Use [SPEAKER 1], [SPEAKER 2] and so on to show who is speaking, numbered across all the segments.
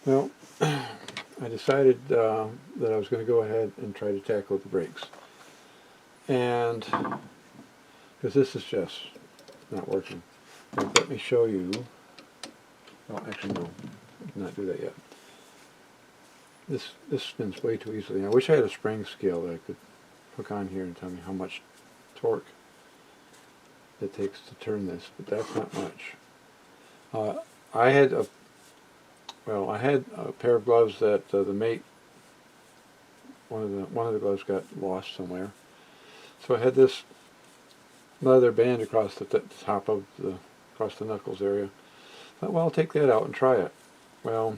[SPEAKER 1] Well, I decided that I was going to go ahead and try to tackle the brakes. And because this is just not working. Let me show you. Oh, actually, no, not do that yet. This spins way too easily. I wish I had a spring scale that I could hook on here and tell me how much torque it takes to turn this, but that's not much. I had a pair of gloves that the mate, one of the gloves got lost somewhere. So I had this leather band across the top of across the knuckles area. I thought, well, I'll take that out and try it. Well,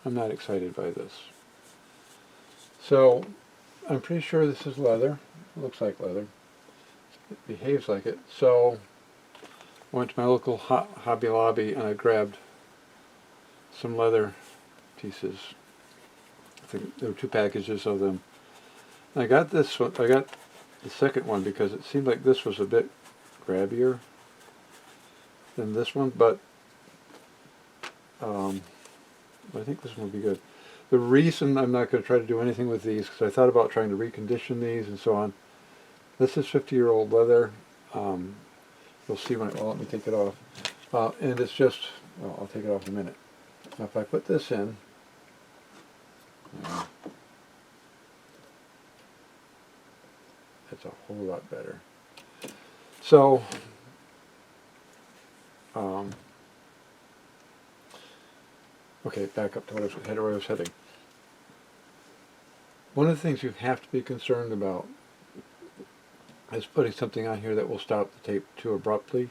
[SPEAKER 1] I'm not excited by this. So I'm pretty sure this is leather. It looks like leather. It behaves like it. So I went to my local Hobby Lobby and I grabbed some leather pieces. I think there were 2 packages of them. And I got this one. I got the second one because it seemed like this was a bit grabbier than this one, but I think this one will be good. The reason I'm not going to try to do anything with these, because I thought about trying to recondition these and so on. This is 50-year-old leather. You'll see when let me take it off. And it's just, well, I'll take it off in a minute. Now if I put this in, it's a whole lot better. So, okay, back up to where I was heading. One of the things you have to be concerned about is putting something on here that will stop the tape too abruptly.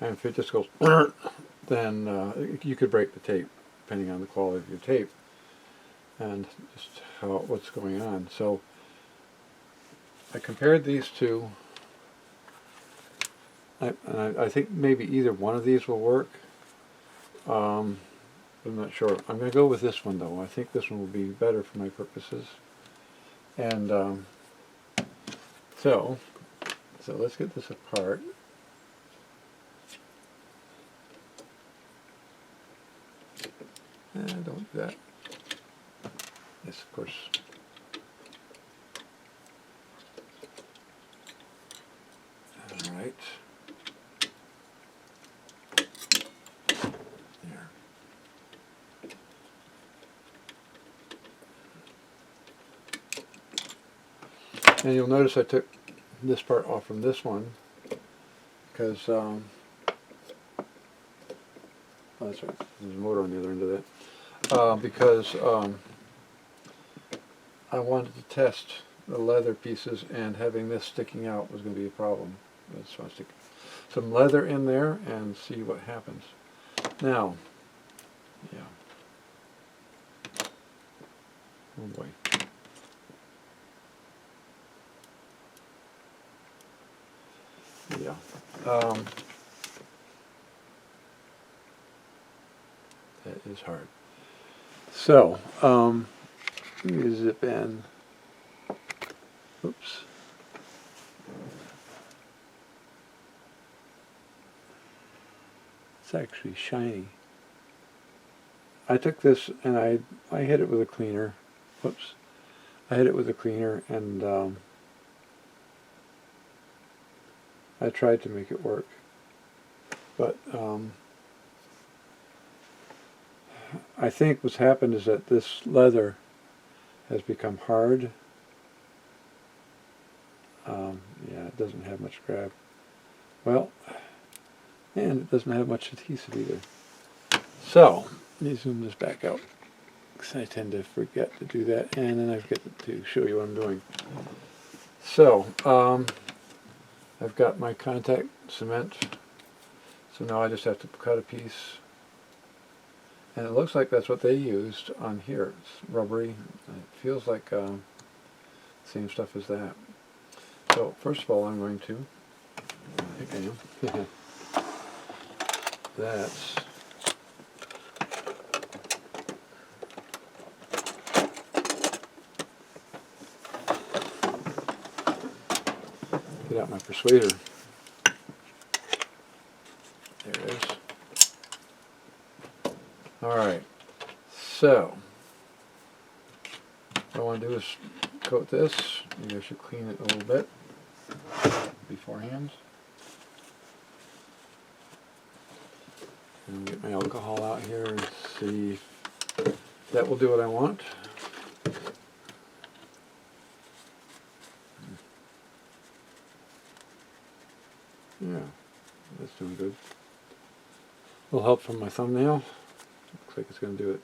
[SPEAKER 1] And if it just goes, then you could break the tape, depending on the quality of your tape and just what's going on. So I compared these two. I think maybe either one of these will work. I'm not sure. I'm going to go with this one though. I think this one will be better for my purposes. And so let's get this apart. Don't do that. Yes, of course. All right. There. And you'll notice I took this part off from this one because oh, that's right. There's a motor on the other end of that. Because I wanted to test the leather pieces, and having this sticking out was going to be a problem. So I stick some leather in there and see what happens. Now, yeah. Oh boy. Yeah. That is hard. So, let me zip in. Oops. It's actually shiny. I took this and I hit it with a cleaner. Whoops. I hit it with a cleaner and I tried to make it work. But I think what's happened is that this leather has become hard. Yeah, it doesn't have much grab. Well, and it doesn't have much adhesive either. So, let me zoom this back out, because I tend to forget to do that, and then I forget to show you what I'm doing. So, I've got my contact cement, so now I just have to cut a piece, and it looks like that's what they used on here. It's rubbery, and it feels like the same stuff as that. So, first of all, I'm going to, I think I am, that's get out my persuader. There it is. Alright, So, what I want to do is coat this. Maybe I should clean it a little bit beforehand. And get my alcohol out here and see if that will do what I want. Yeah, that's doing good. A little help from my thumbnail. Looks like it's going to do it.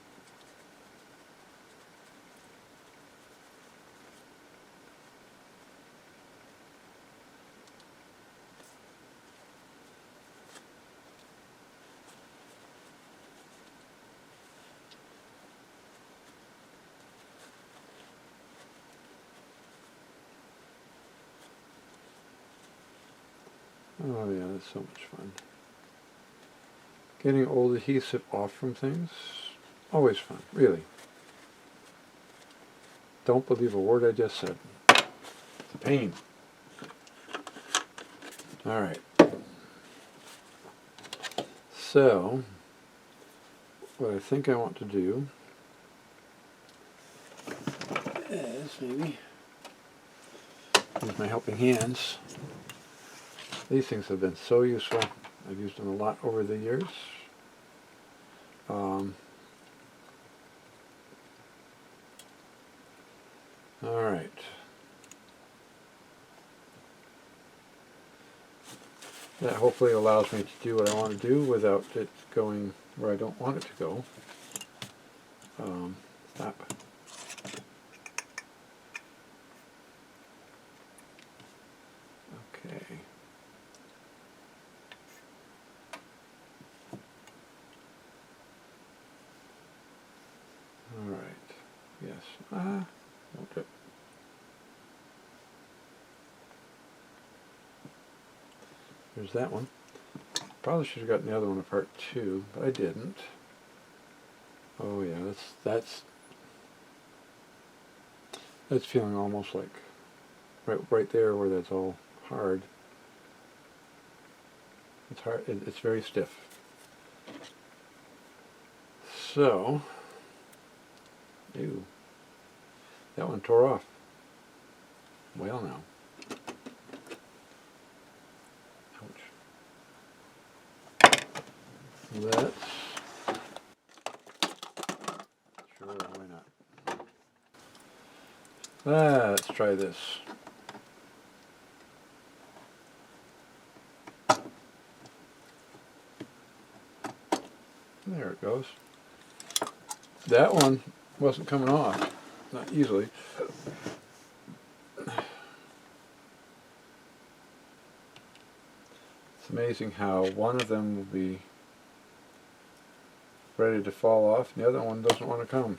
[SPEAKER 1] Oh yeah, that's so much fun. Getting old adhesive off from things, always fun, really. Don't believe a word I just said. It's a pain. Alright. So, what I think I want to do is maybe use my helping hands. These things have been so useful. I've used them a lot over the years. Alright. That hopefully allows me to do what I want to do without it going where I don't want it to go. Stop. Okay. Alright. Yes. Okay. There's that one. Probably should have gotten the other one apart too, but I didn't. Oh yeah, that's feeling almost like right there where that's all hard. It's hard. It's very stiff. So, ew, that one tore off. Well now. Let's, sure, why not? Let's try this. There it goes. That one wasn't coming off, not easily. It's amazing how one of them will be ready to fall off and the other one doesn't want to come.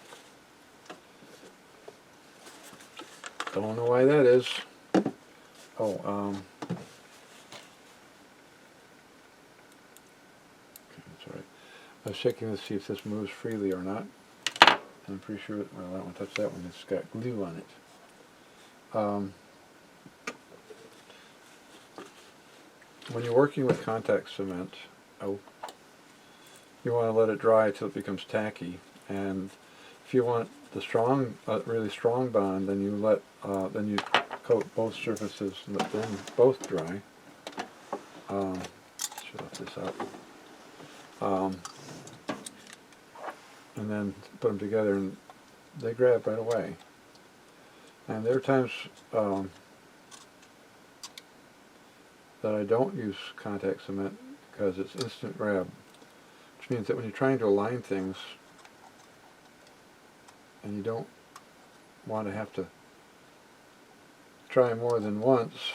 [SPEAKER 1] Don't know why that is. Oh, okay, that's all right. I was checking to see if this moves freely or not. I'm pretty sure, well, I don't want to touch that one, it's got glue on it. When you're working with contact cement, you want to let it dry till it becomes tacky, and if you want the strong, really strong bond, then you coat both surfaces and let them both dry. Should lift this up, and then put them together, and they grab right away. And there are times that I don't use contact cement because it's instant grab, which means that when you're trying to align things and you don't want to have to try more than once,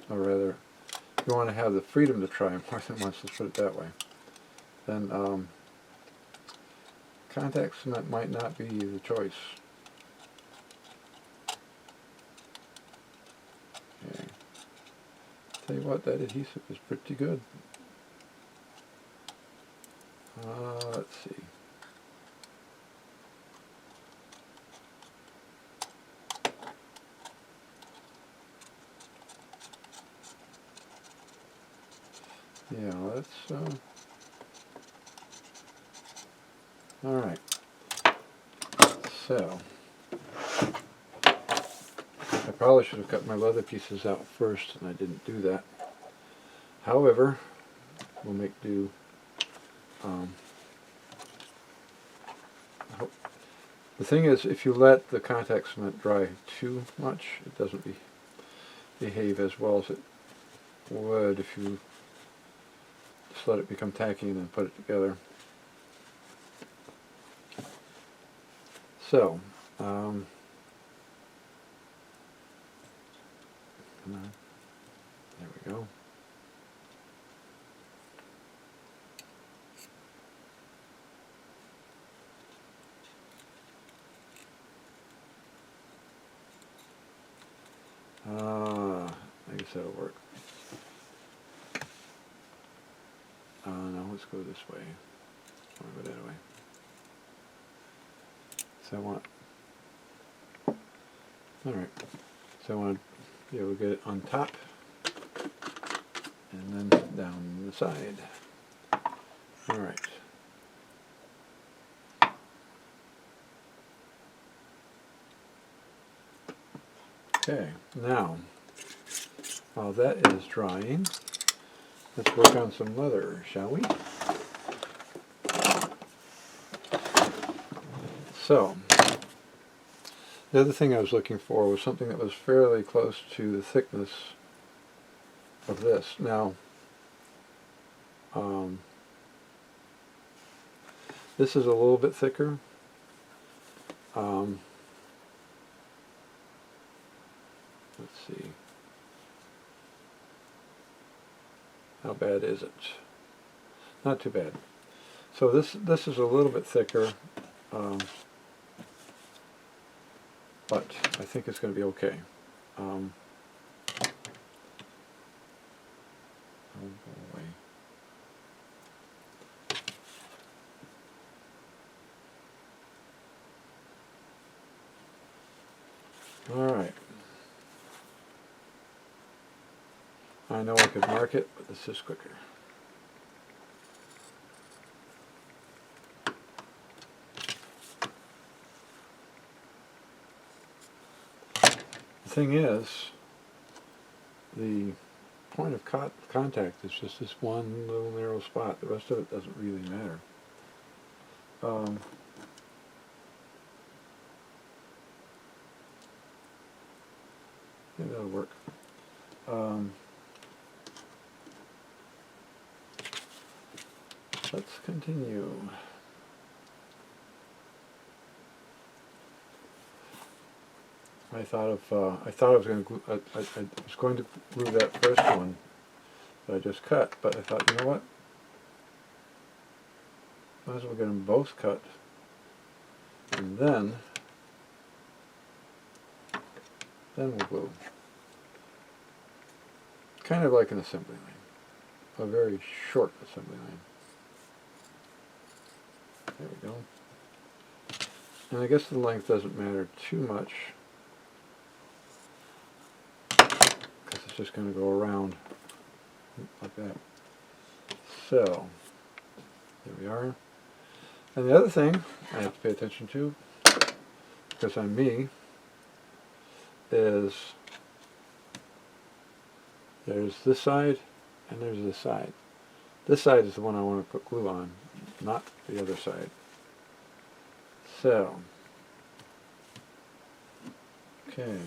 [SPEAKER 1] or rather you want to have the freedom to try more than once, let's put it that way, then contact cement might not be the choice. Okay. Tell you what, that adhesive is pretty good. Let's see. Yeah, let's Alright, so I probably should have cut my leather pieces out first, and I didn't do that. However, we'll make do. The thing is, if you let the contact cement dry too much, it doesn't behave as well as it would if you just let it become tacky and then put it together. So, come on. There we go. I guess that'll work. No, let's go this way. I want to go that way. So I want, alright, so I want to be able to get it on top and then down the side. Alright. Okay, now, while that is drying, let's work on some leather, shall we? So, the other thing I was looking for was something that was fairly close to the thickness of this. Now, this is a little bit thicker. Let's see. How bad is it? Not too bad. So this is a little bit thicker, but I think it's going to be okay. Oh boy. All right. I know I could mark it, but this is quicker. The thing is, the point of contact is just this one little narrow spot. The rest of it doesn't really matter. Maybe that'll work. Let's continue. I thought I was going to glue, I was going to glue that first one that I just cut, but I thought, you know what? Might as well get them both cut, and then we'll glue. Kind of like an assembly line, a very short assembly line. There we go. And I guess the length doesn't matter too much, because it's just going to go around like that. So, there we are. And the other thing I have to pay attention to, because I'm me, is there's this side and there's this side. This side is the one I want to put glue on, not the other side. So, okay.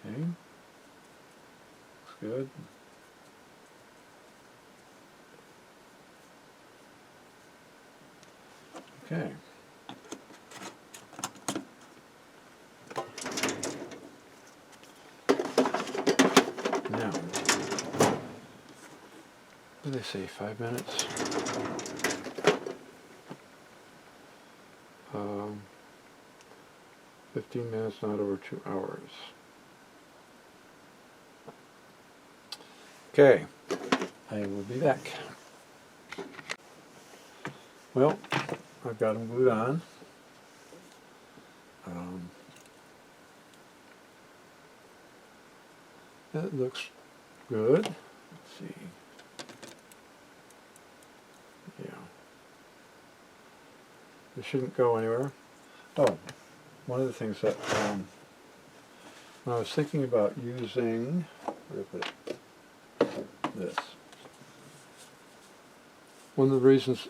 [SPEAKER 1] Okay, looks good. Okay. Now, what do they say, 5 minutes? 15 minutes, not over 2 hours. Okay, I will be back. Well, I've got them glued on. That looks good. Let's see. Yeah. It shouldn't go anywhere. Oh, one of the things that when I was thinking about using, where did I put it? This. One of the reasons,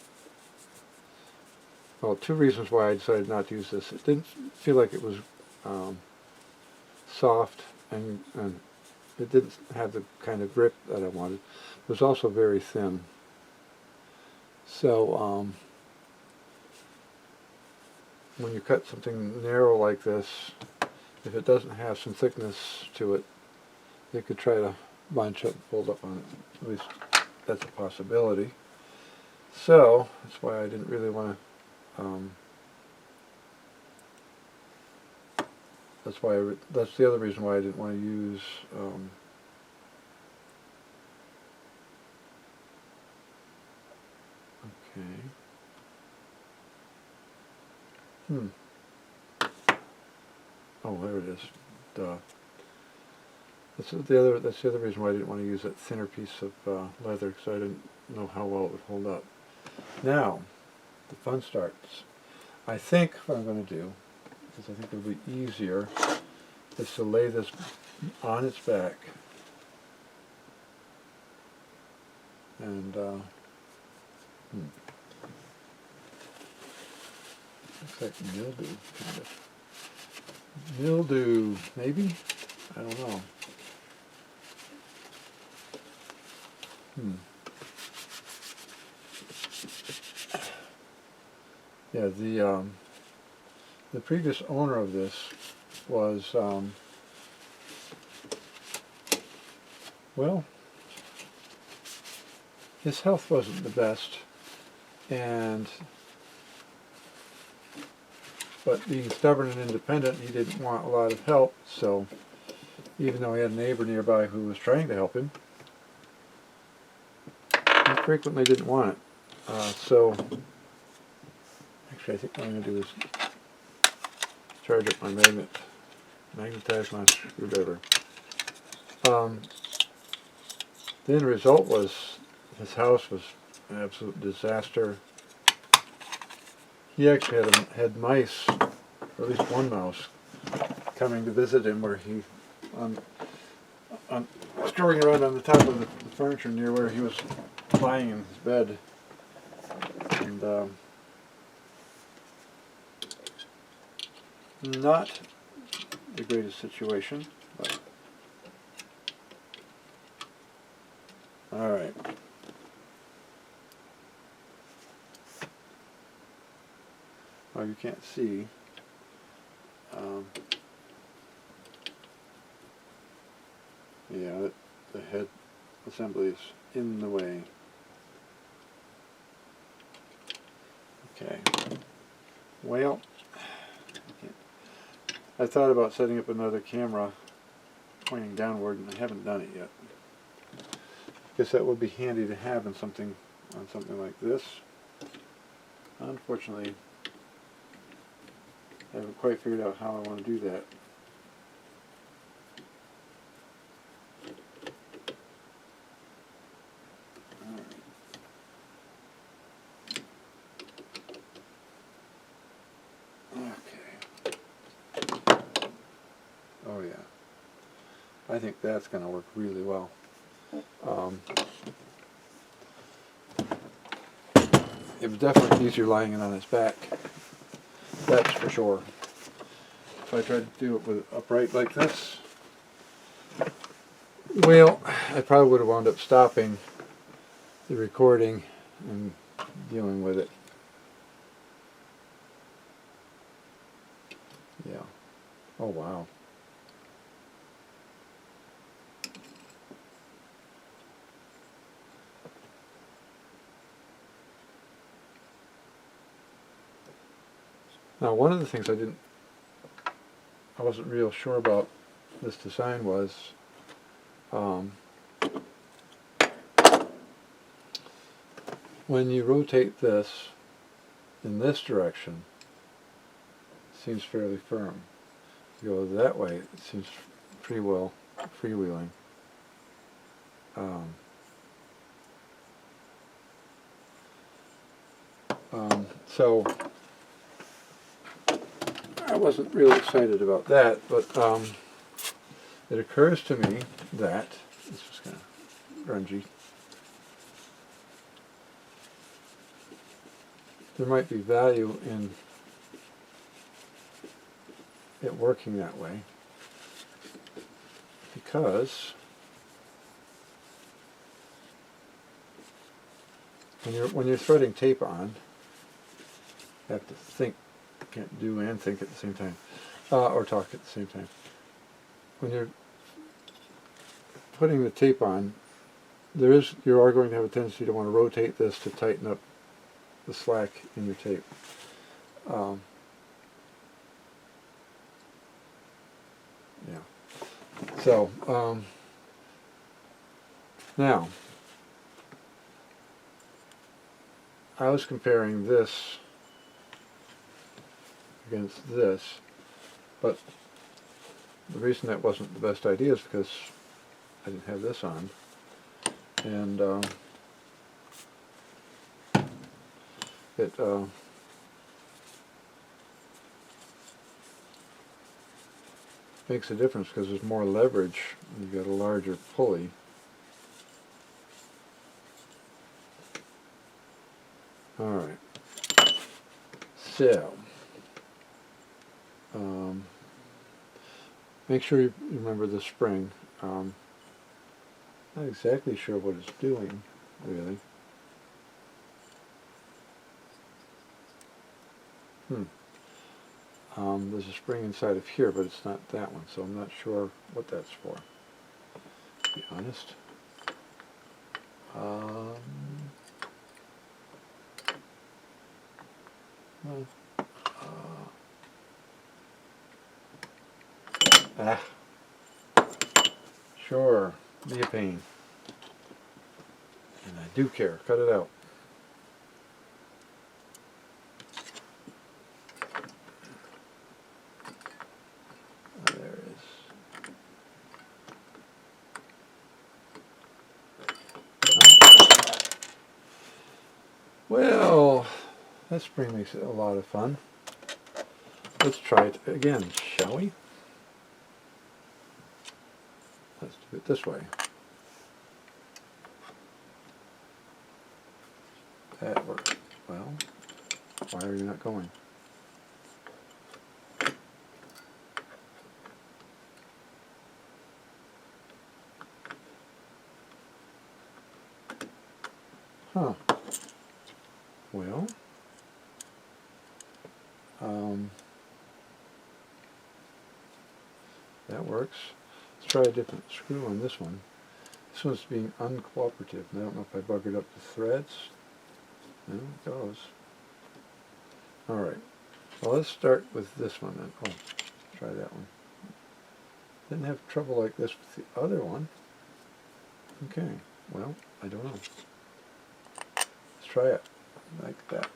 [SPEAKER 1] well, two reasons why I decided not to use this. It didn't feel like it was soft, and it didn't have the kind of grip that I wanted. It was also very thin. So when you cut something narrow like this, if it doesn't have some thickness to it, you could try to bunch up and fold up on it. At least that's a possibility. So that's why I didn't really want to. That's the other reason why I didn't want to use. Okay. Oh, there it is. Duh. That's the other reason why I didn't want to use that thinner piece of leather, because I didn't know how well it would hold up. Now, the fun starts. I think what I'm going to do, because I think it'll be easier, is to lay this on its back. And looks like mildew, kind of. Mildew, maybe? I don't know. Yeah, the previous owner of this was, well, his health wasn't the best, but being stubborn and independent, he didn't want a lot of help, so even though he had a neighbor nearby who was trying to help him, he frequently didn't want it. So, actually I think what I'm going to do is charge up my magnetize my screwdriver. The end result was his house was an absolute disaster. He actually had mice, or at least one mouse, coming to visit him where he, screwing around on the top of the furniture near where he was lying in his bed. And not the greatest situation, but alright. Well, you can't see. Yeah, the head assembly is in the way. Okay. Well, I thought about setting up another camera pointing downward, and I haven't done it yet. Guess that would be handy to have in something like this. Unfortunately, I haven't quite figured out how I want to do that. Oh yeah, I think that's going to work really well. It was definitely easier lying it on its back, that's for sure. If I tried to do it with upright like this, well, I probably would have wound up stopping the recording and dealing with it. Yeah. Oh wow. Now, one of the things I wasn't real sure about this design was when you rotate this, in this direction, it seems fairly firm. If you go that way, it seems freewheeling. So I wasn't really excited about that, but it occurs to me that this is kind of grungy. There might be value in it working that way, because when you're threading tape on, you have to think. You can't do and think at the same time, or talk at the same time. When you're putting the tape on, you are going to have a tendency to want to rotate this to tighten up the slack in your tape. Yeah. So now I was comparing this against this, but the reason that wasn't the best idea is because I didn't have this on, and it makes a difference because there's more leverage and you've got a larger pulley. Alright, so make sure you remember the spring. Not exactly sure what it's doing, really. There's a spring inside of here, but it's not that one, so I'm not sure what that's for, to be honest. Sure, be a pain. And I do care. Cut it out. There it is. Well, that spring makes it a lot of fun. Let's try it again, shall we? Let's do it this way. That worked. Well, why are you not going? Huh. Well, that works. Let's try a different screw on this one. This one's being uncooperative. I don't know if I buggered up the threads. No, it goes. Alright. Well, let's start with this one then. Oh, try that one. Didn't have trouble like this with the other one. Okay. Well, I don't know. Let's try it like that.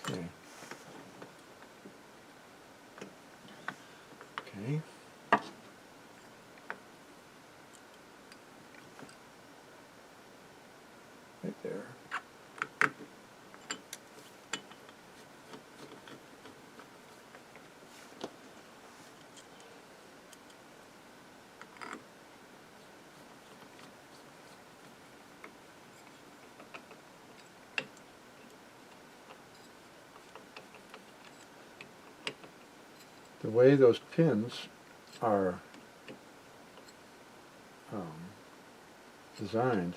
[SPEAKER 1] Okay. Okay. Right there. The way those pins are designed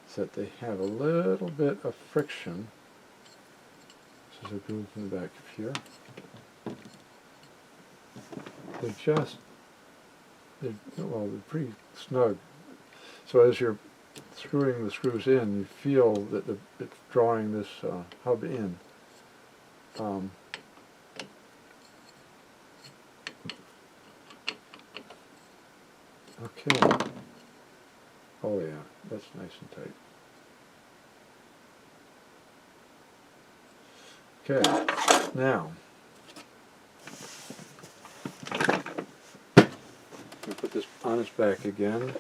[SPEAKER 1] is that they have a little bit of friction. This is a groove in the back of here. They're pretty snug. So as you're screwing the screws in, you feel that it's drawing this hub in. Okay. Oh yeah, that's nice and tight. Okay, now I'm going to put this on its back again,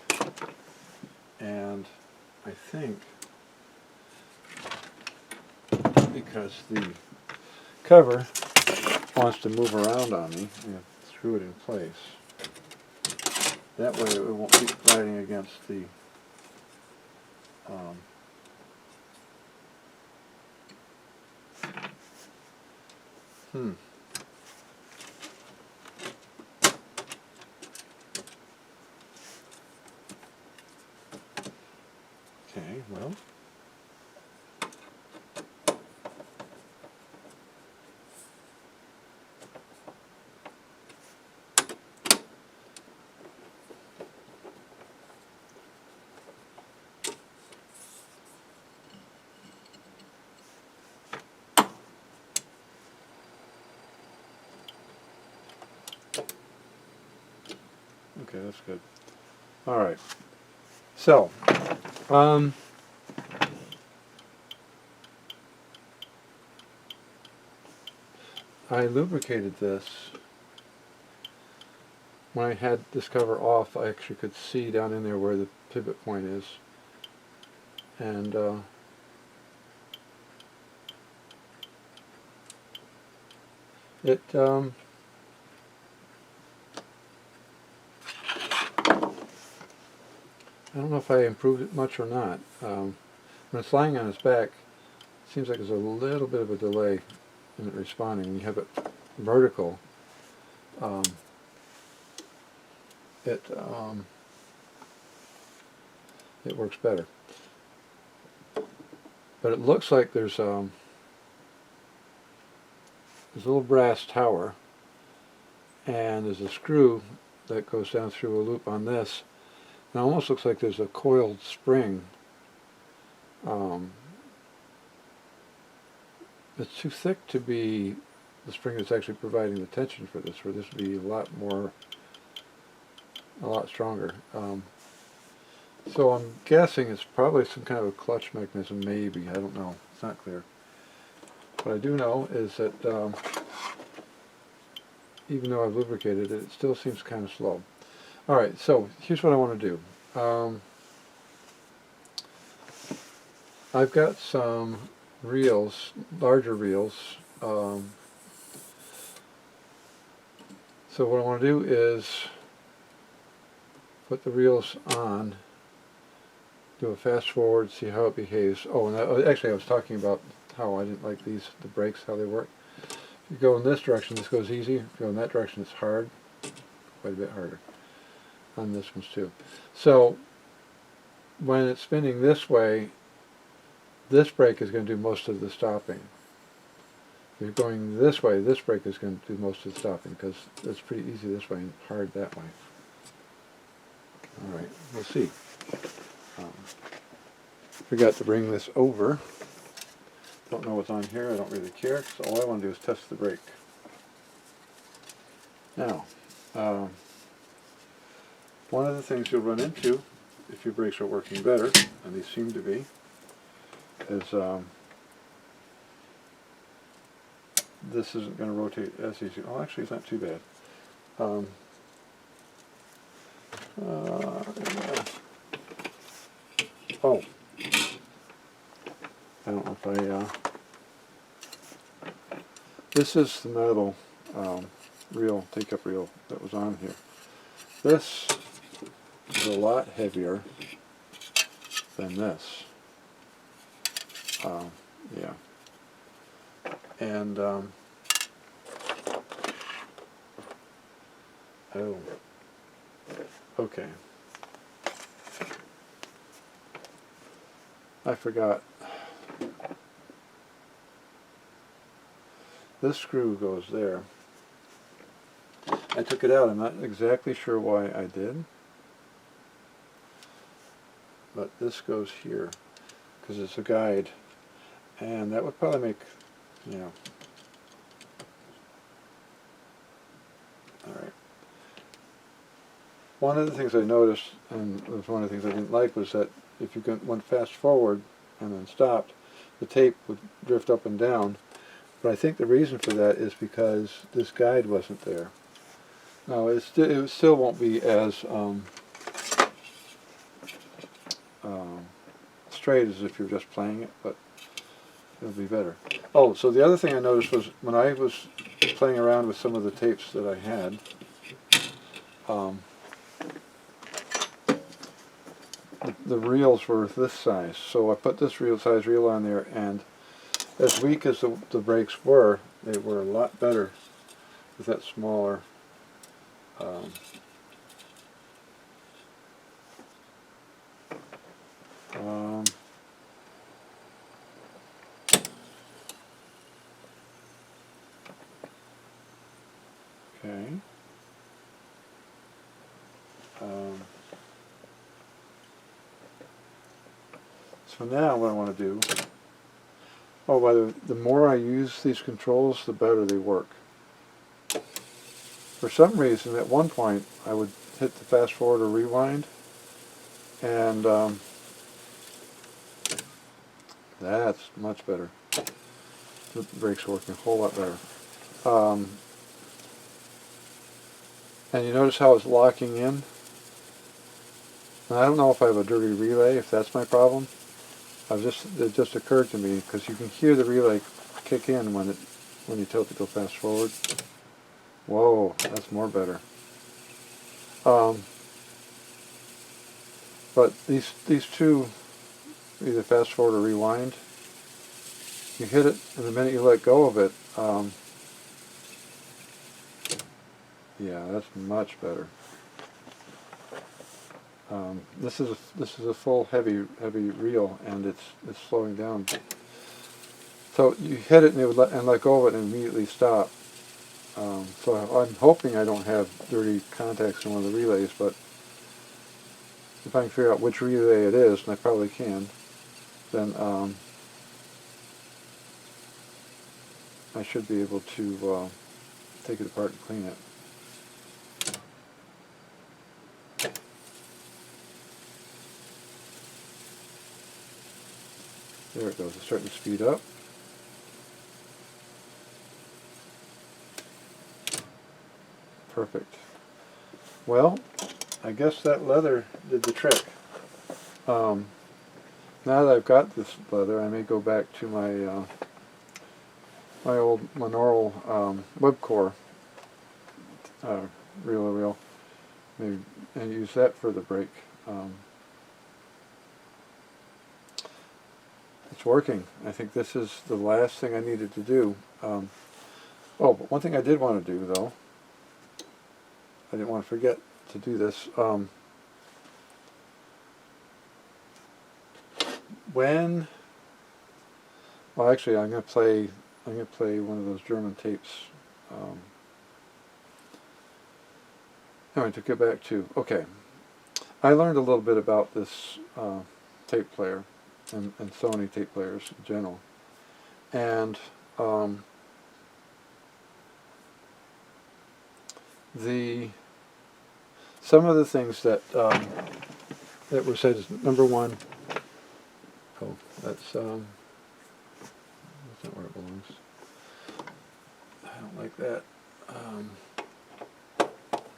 [SPEAKER 1] and I think because the cover wants to move around on me, I'm going to screw it in place. That way it won't keep sliding against the Okay, well. Okay, that's good. All right. So, I lubricated this. When I had this cover off, I actually could see down in there where the pivot point is. And it I don't know if I improved it much or not. When it's lying on its back, it seems like there's a little bit of a delay in it responding. When you have it vertical, it works better. But it looks like there's a little brass tower, and there's a screw that goes down through a loop on this. And it almost looks like there's a coiled spring. It's too thick to be the spring that's actually providing the tension for this, where this would be a lot stronger. So I'm guessing it's probably some kind of a clutch mechanism, maybe. I don't know. It's not clear. What I do know is that even though I've lubricated it, it still seems kind of slow. Alright, so here's what I want to do. I've got some reels, larger reels. So what I want to do is put the reels on, do a fast forward, see how it behaves. Oh, and actually I was talking about how I didn't like the brakes, how they work. If you go in this direction, this goes easy. If you go in that direction, it's hard, quite a bit harder on this one's too. So when it's spinning this way, this brake is going to do most of the stopping. If you're going this way, this brake is going to do most of the stopping, because it's pretty easy this way and hard that way. Alright, we'll see. Forgot to bring this over. Don't know what's on here, I don't really care, so all I want to do is test the brake. Now, one of the things you'll run into if your brakes are working better, and these seem to be, is this isn't going to rotate as easy. Oh, actually it's not too bad. Oh, I don't know if this is the metal reel, take-up reel that was on here. This is a lot heavier than this. Yeah. And oh, okay. I forgot. This screw goes there. I took it out. I'm not exactly sure why I did. but this goes here because it's a guide, and that would probably make, you know, all right. One of the things I noticed, and it was one of the things I didn't like, was that if you went fast forward and then stopped, the tape would drift up and down. But I think the reason for that is because this guide wasn't there. Now, it still won't be as straight as if you're just playing it, but it'll be better. Oh, so the other thing I noticed was when I was playing around with some of the tapes that I had, the reels were this size. So I put this size reel on there, and as weak as the brakes were, they were a lot better with that smaller okay. So now what I want to do, oh, by the more I use these controls, the better they work. For some reason, at one point, I would hit the fast forward or rewind, and that's much better. The brakes are working a whole lot better. And you notice how it's locking in? And I don't know if I have a dirty relay, if that's my problem. It just occurred to me, because you can hear the relay kick in when you tilt to go fast forward. Whoa, that's more better. But these two, either fast forward or rewind, you hit it, and the minute you let go of it, yeah, that's much better. This is a full heavy reel, and it's slowing down. So you hit it and it would let go of it and immediately stop. So I'm hoping I don't have dirty contacts in one of the relays, but if I can figure out which relay it is, and I probably can, then I should be able to take it apart and clean it. There it goes. It's starting to speed up. Perfect. Well, I guess that leather did the trick. Now that I've got this leather, I may go back to my my old monaural webcore reel, maybe, and use that for the brake. It's working. I think this is the last thing I needed to do. Oh, but one thing I did want to do, though, I didn't want to forget to do this. Well, actually, I'm going to play one of those German tapes. Anyway, to get back to, okay, I learned a little bit about this tape player and Sony tape players in general, and some of the things that were said is, number one, oh, that's not where it belongs. I don't like that.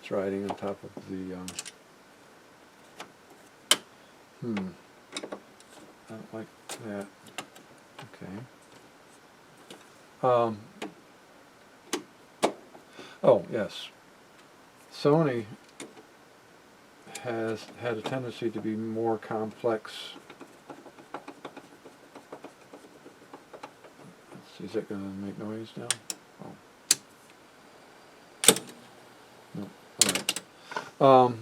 [SPEAKER 1] It's riding on top of the I don't like that. Okay. Oh, yes. Sony has had a tendency to be more complex. Let's see, is that going to make noise now? Oh. No. All right.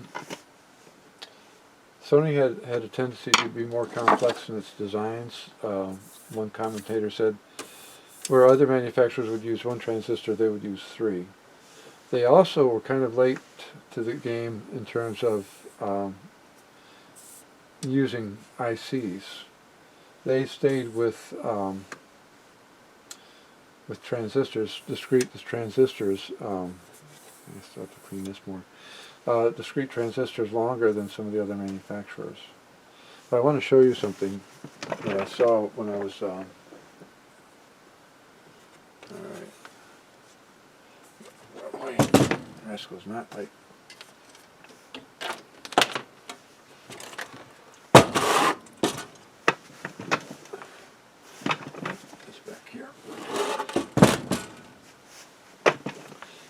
[SPEAKER 1] Sony had a tendency to be more complex in its designs. One commentator said, where other manufacturers would use one transistor, they would use three. They also were kind of late to the game in terms of using ICs. They stayed with transistors, discrete transistors. I still have to clean this more. Discrete transistors longer than some of the other manufacturers. But I want to show you something that I saw when I was. All right. Wait, Rascal's not like.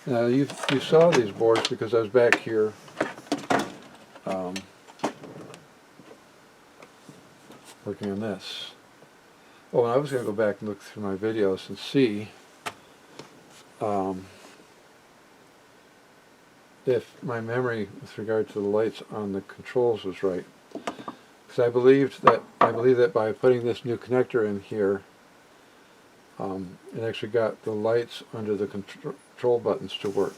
[SPEAKER 1] Now you saw these boards because I was back here working on this. Oh, and I was going to go back and look through my videos and see if my memory with regard to the lights on the controls was right. Because I believe that by putting this new connector in here, it actually got the lights under the control buttons to work.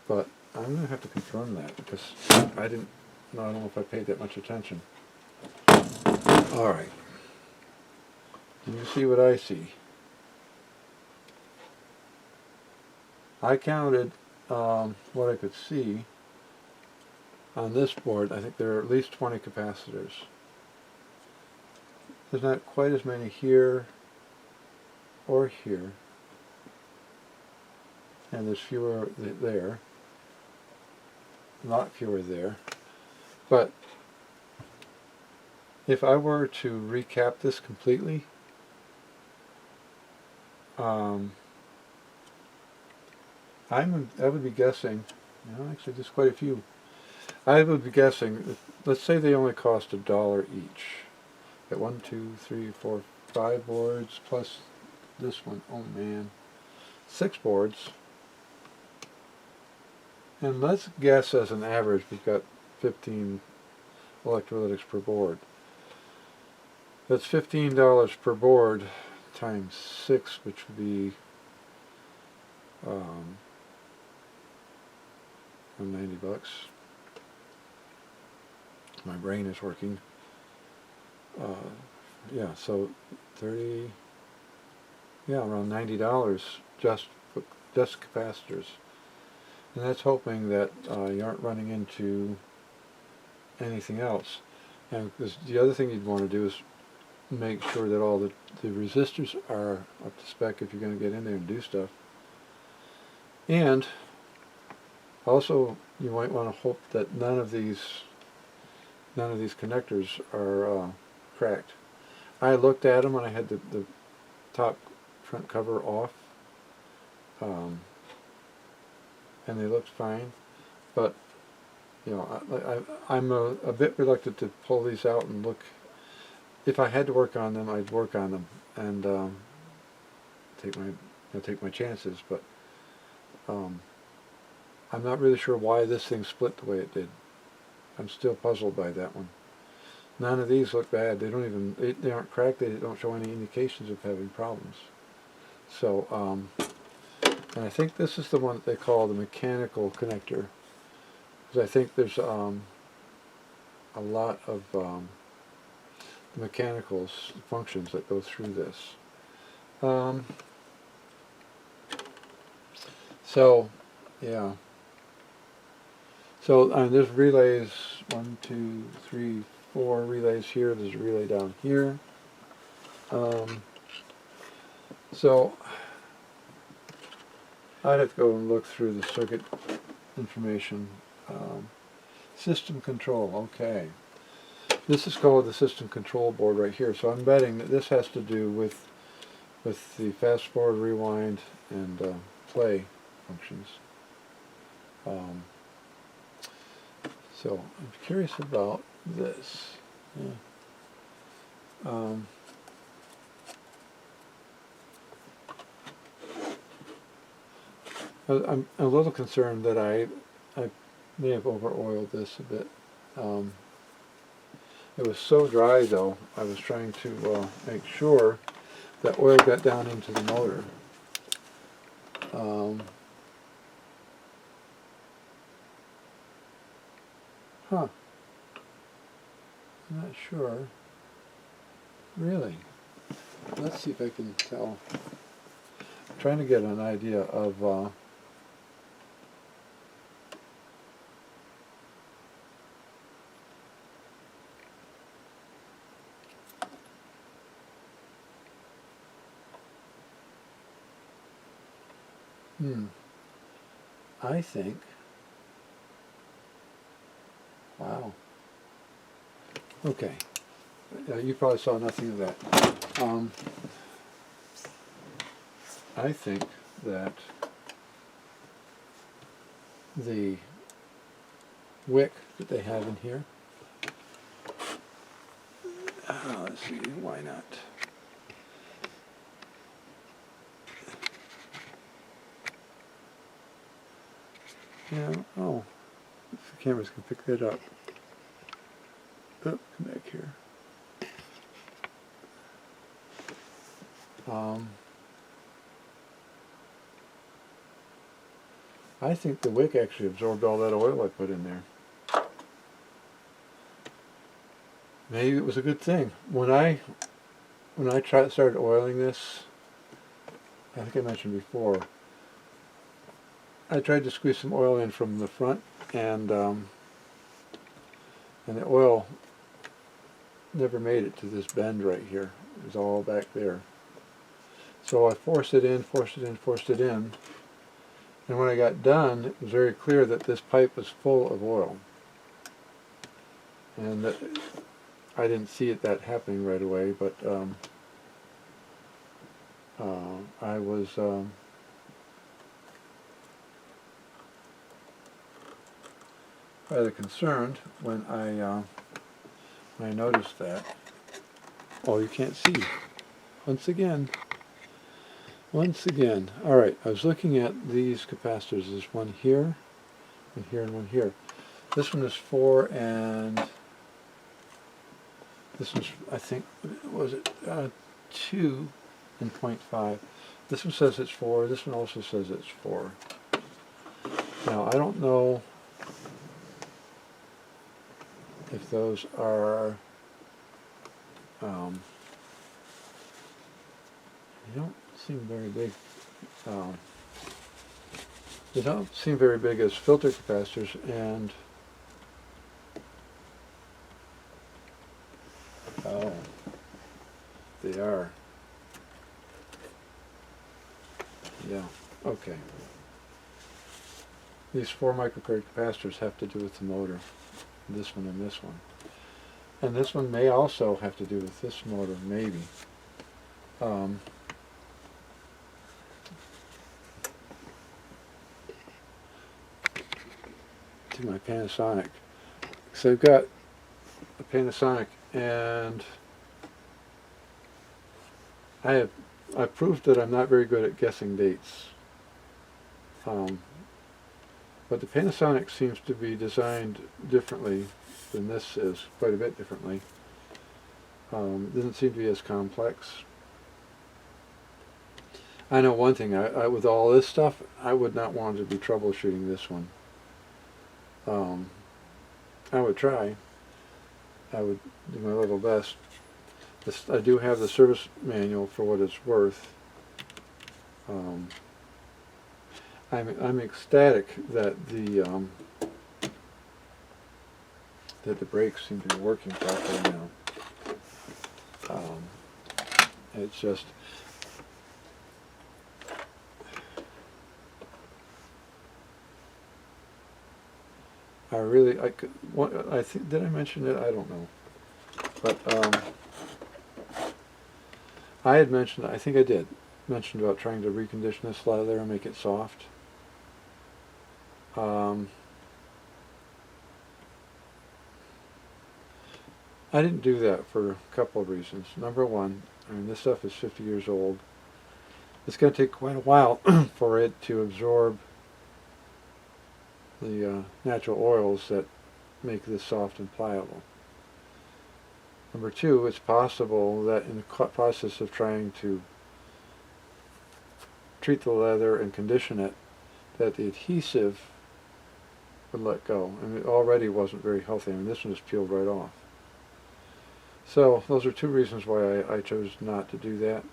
[SPEAKER 1] But I'm going to have to confirm that because I don't know if I paid that much attention. Alright. Can you see what I see? I counted what I could see on this board. I think there are at least 20 capacitors. There's not quite as many here or here, and there's fewer there, a lot fewer there. But if I were to recap this completely, I would be guessing, actually there's quite a few. I would be guessing, let's say they only cost $1 each. Got 1, 2, 3, 4, 5 boards plus this one. Oh man, 6 boards. And let's guess as an average we've got 15 electrolytics per board. That's $15 per board times 6, which would be 90 bucks. My brain is working. Yeah, so 30. Yeah, around $90 just capacitors. And that's hoping that you aren't running into anything else. And because the other thing you'd want to do is make sure that all the resistors are up to spec if you're going to get in there and do stuff. And also you might want to hope that none of these connectors are cracked. I looked at them when I had the top front cover off, and they looked fine, but I'm a bit reluctant to pull these out and look. If I had to work on them, I'd work on them and take my chances. But I'm not really sure why this thing split the way it did. I'm still puzzled by that one. None of these look bad. They aren't cracked. They don't show any indications of having problems. So, and I think this is the one that they call the mechanical connector, because I think there's a lot of mechanical functions that go through this. So, yeah. So there's relays, 1, 2, 3, 4 relays here. There's a relay down here. So I'd have to go and look through the circuit information. System control, okay. This is called the system control board right here. So I'm betting that this has to do with the fast forward, rewind, and play functions. So I'm curious about this. Yeah. I'm a little concerned that I may have over-oiled this a bit. It was so dry though, I was trying to make sure that oil got down into the motor. Huh. I'm not sure. Really? Let's see if I can tell. I'm trying to get an idea of I think, wow. Okay. You probably saw nothing of that. I think that the wick that they have in here, let's see, why not? Yeah, oh, if the cameras can pick that up. Oh, come back here. I think the wick actually absorbed all that oil I put in there. Maybe it was a good thing. When I started oiling this, I think I mentioned before, I tried to squeeze some oil in from the front, and the oil never made it to this bend right here. It was all back there. So I forced it in, forced it in, forced it in, and when I got done, it was very clear that this pipe was full of oil. And that, I didn't see that happening right away, but I was rather concerned when I noticed that. Oh, you can't see. Once again. All right, I was looking at these capacitors. There's one here, and here, and one here. This one is 4, and this one's, I think, was it 2 and 0.5. This one says it's 4. This one also says it's 4. Now, I don't know if those are, they don't seem very big. They don't seem very big as filter capacitors, and oh, they are. Yeah, okay. These 4 microfarad capacitors have to do with the motor, this one and this one. And this one may also have to do with this motor, maybe. To my Panasonic. So I've got a Panasonic, and I proved that I'm not very good at guessing dates. But the Panasonic seems to be designed differently than this is, quite a bit differently. Doesn't seem to be as complex. I know one thing, I with all this stuff, I would not want to be troubleshooting this one. I would try. I would do my level best. I do have the service manual for what it's worth. I'm ecstatic that the brakes seem to be working properly now. It's just I think, did I mention it? I don't know. But I had mentioned, I think I did, mention about trying to recondition this leather and make it soft. I didn't do that for a couple of reasons. Number one, I mean, this stuff is 50 years old. It's going to take quite a while for it to absorb the natural oils that make this soft and pliable. Number two, it's possible that in the process of trying to treat the leather and condition it, that the adhesive would let go. I mean, it already wasn't very healthy. I mean, this one just peeled right off. So those are two reasons why I chose not to do that.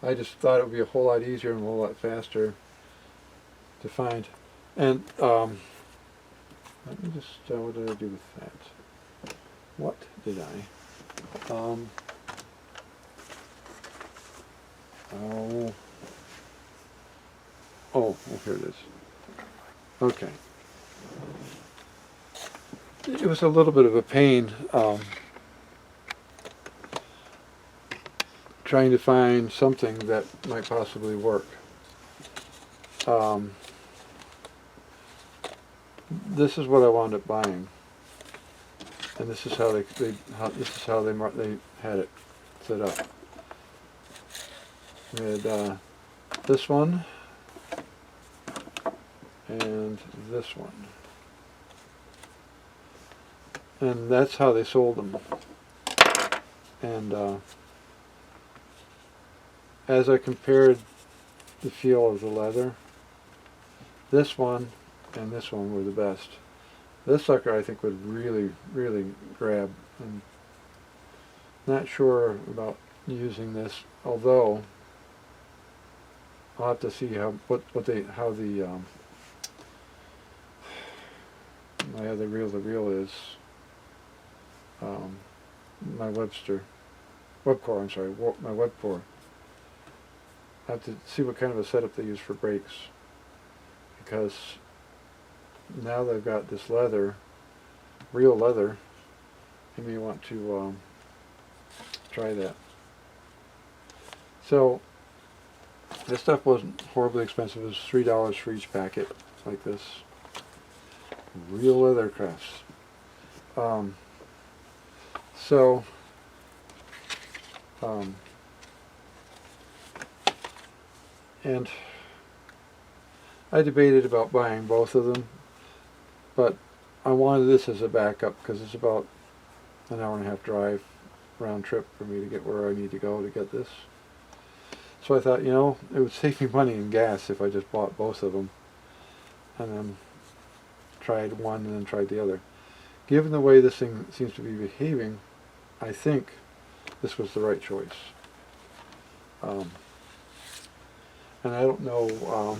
[SPEAKER 1] I just thought it would be a whole lot easier and a whole lot faster to find. And let me just, what did I do with that? What did I? Oh, here it is. Okay. It was a little bit of a pain trying to find something that might possibly work. This is what I wound up buying, and this is how they had it set up. We had this one and this one, and that's how they sold them. And as I compared the feel of the leather, this one and this one were the best. This sucker I think would really, really grab. I'm not sure about using this, although I'll have to see how the my other reel is. My Webcore, I'm sorry, my Webcore. I have to see what kind of a setup they use for brakes, because now they've got this leather, real leather. You may want to try that. So this stuff wasn't horribly expensive. It was $3 for each packet, like this. Real leather crafts. And I debated about buying both of them, but I wanted this as a backup because it's about an hour and a half drive round trip for me to get where I need to go to get this. So I thought, you know, it would save me money in gas if I just bought both of them and then tried one and then tried the other. Given the way this thing seems to be behaving, I think this was the right choice. And I don't know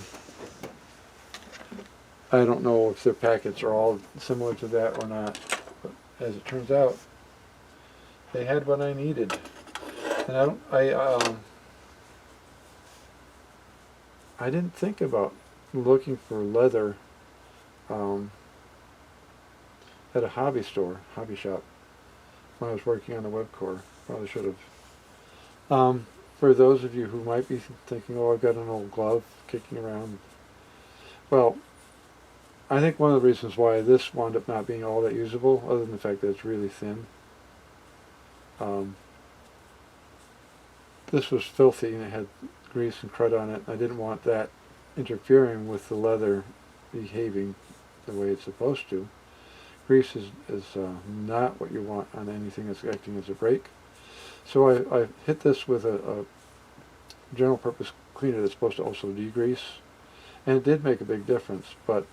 [SPEAKER 1] if their packets are all similar to that or not, but as it turns out, they had what I needed. And I didn't think about looking for leather at a hobby shop, when I was working on the Webcore. Probably should have. For those of you who might be thinking, oh, I've got an old glove kicking around. Well, I think one of the reasons why this wound up not being all that usable, other than the fact that it's really thin, this was filthy and it had grease and crud on it. I didn't want that interfering with the leather behaving the way it's supposed to. Grease is not what you want on anything that's acting as a brake. So I hit this with a general purpose cleaner that's supposed to also degrease, and it did make a big difference. But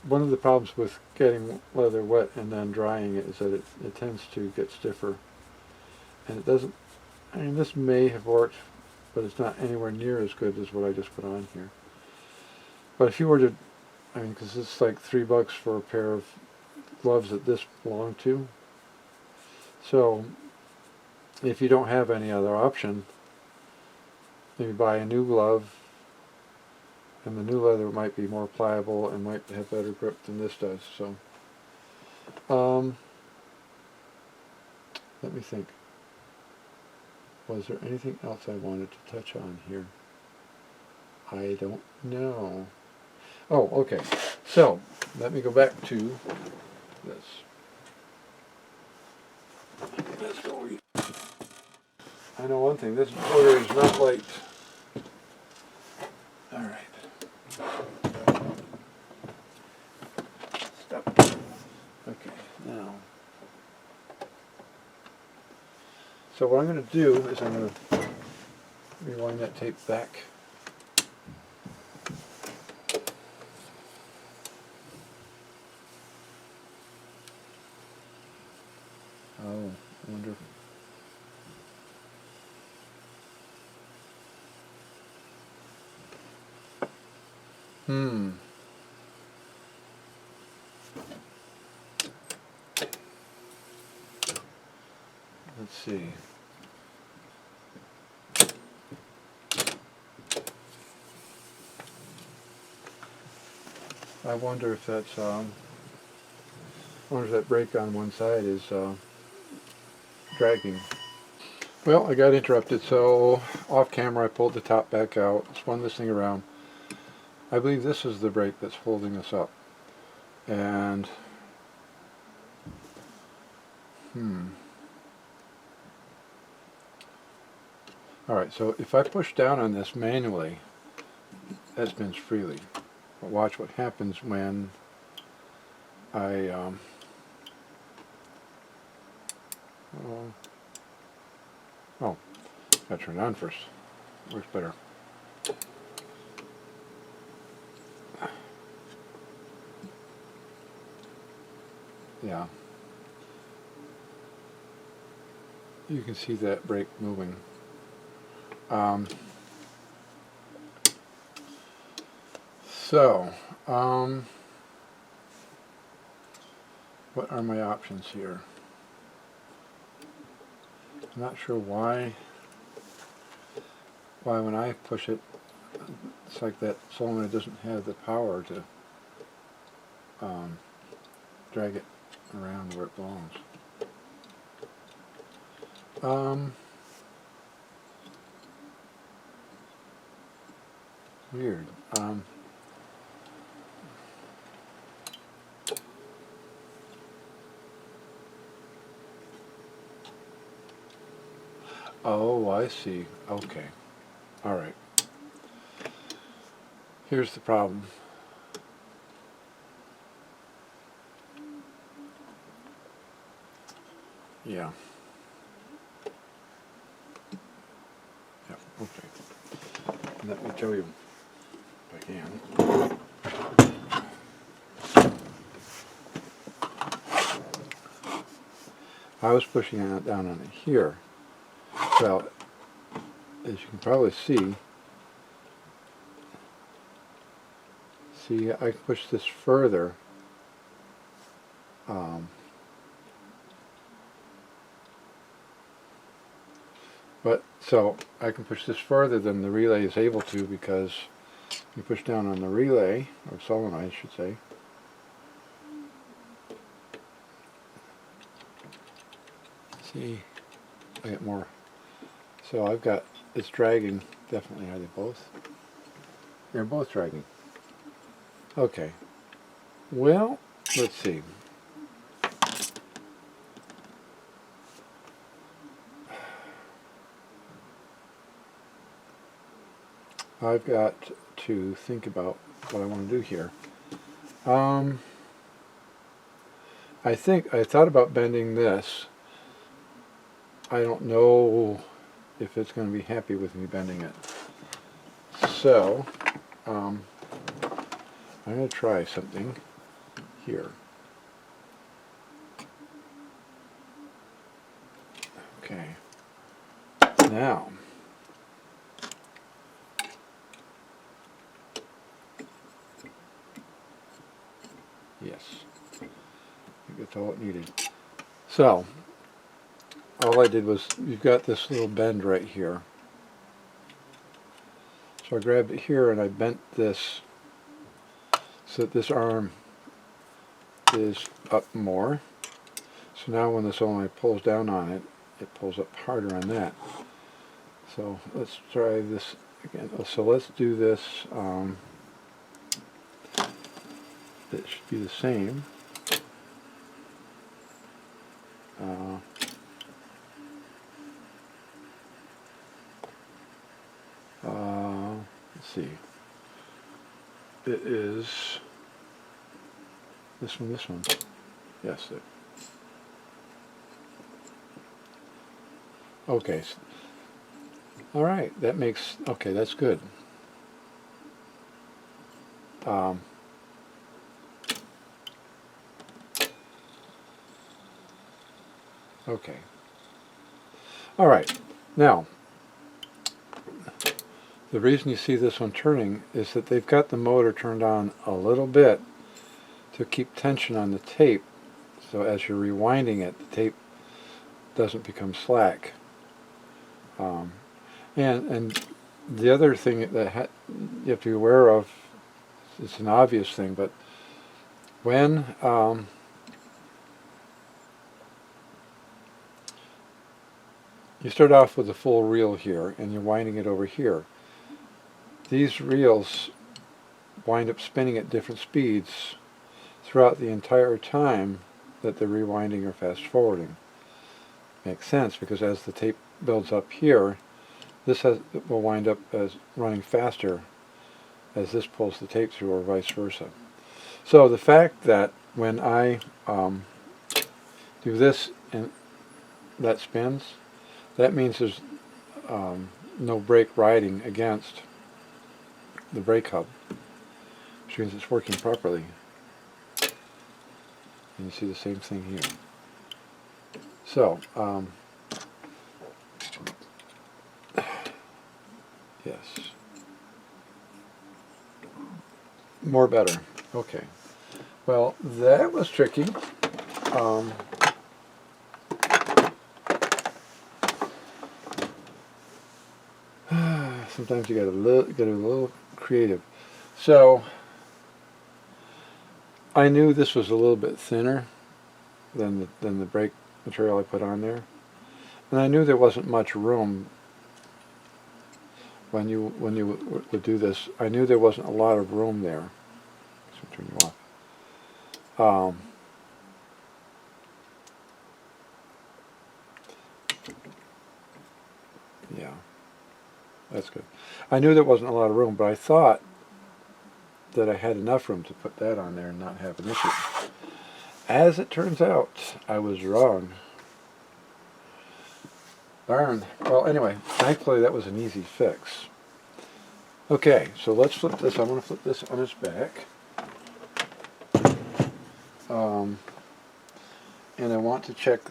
[SPEAKER 1] one of the problems with getting leather wet and then drying it is that it tends to get stiffer, and it doesn't. I mean, this may have worked, but it's not anywhere near as good as what I just put on here. But if you were to, I mean, because it's like $3 for a pair of gloves that this belonged to. So if you don't have any other option, maybe buy a new glove, and the new leather might be more pliable and might have better grip than this does. So let me think. Was there anything else I wanted to touch on here? I don't know. Oh, okay. So let me go back to this. I know one thing, this order is not late. Alright. Stop. Okay, now. So what I'm going to do is I'm going to rewind that tape back. Let's see. I wonder if that's, I wonder if that brake on one side is dragging. Well, I got interrupted, so off camera I pulled the top back out, spun this thing around. I believe this is the brake that's holding us up. And, Alright, so if I push down on this manually, that spins freely. But watch what happens when I, gotta turn it on first. Works better. Yeah. You can see that brake moving. What are my options here? I'm not sure why when I push it, it's like that solenoid doesn't have the power to drag it around where it belongs. Weird. Oh, I see. Okay. All right. Here's the problem. Yeah. Yeah, okay. Let me show you if I can. I was pushing it down on it here. Well, as you can probably see, I can push this further. So I can push this further than the relay is able to, because you push down on the relay, or solenoid I should say. See, I get more. So I've got, it's dragging, definitely. Are they both? They're both dragging. Okay. Well, let's see. I've got to think about what I want to do here. I thought about bending this. I don't know if it's going to be happy with me bending it. So, I'm going to try something here. Okay. Now, yes, I think that's all it needed. So, all I did was, you've got this little bend right here. So I grabbed it here and I bent this so that this arm is up more. So now when the solenoid pulls down on it, it pulls up harder on that. So let's try this again. So let's do this. It should be the same. Let's see. It is this one. Yes. Okay. All right. That makes, okay, that's good. Okay. All right. Now, the reason you see this one turning is that they've got the motor turned on a little bit to keep tension on the tape, so as you're rewinding it, the tape doesn't become slack. And the other thing that you have to be aware of, it's an obvious thing, but when you start off with a full reel here and you're winding it over here, these reels wind up spinning at different speeds throughout the entire time that they're rewinding or fast forwarding. Makes sense, because as the tape builds up here, this will wind up as running faster as this pulls the tape through, or vice versa. So the fact that when I do this and that spins, that means there's no brake riding against the brake hub, which means it's working properly. And you see the same thing here. So, yes. More better. Okay. Well, that was tricky. Sometimes you get a little creative. So, I knew this was a little bit thinner than the brake material I put on there, and I knew there wasn't much room when you would do this. I knew there wasn't a lot of room there. So turn you off. Yeah, that's good. I knew there wasn't a lot of room, but I thought that I had enough room to put that on there and not have an issue. As it turns out, I was wrong. Darn. Well, anyway, thankfully that was an easy fix. Okay, so let's flip this. I'm going to flip this on its back. And I want to check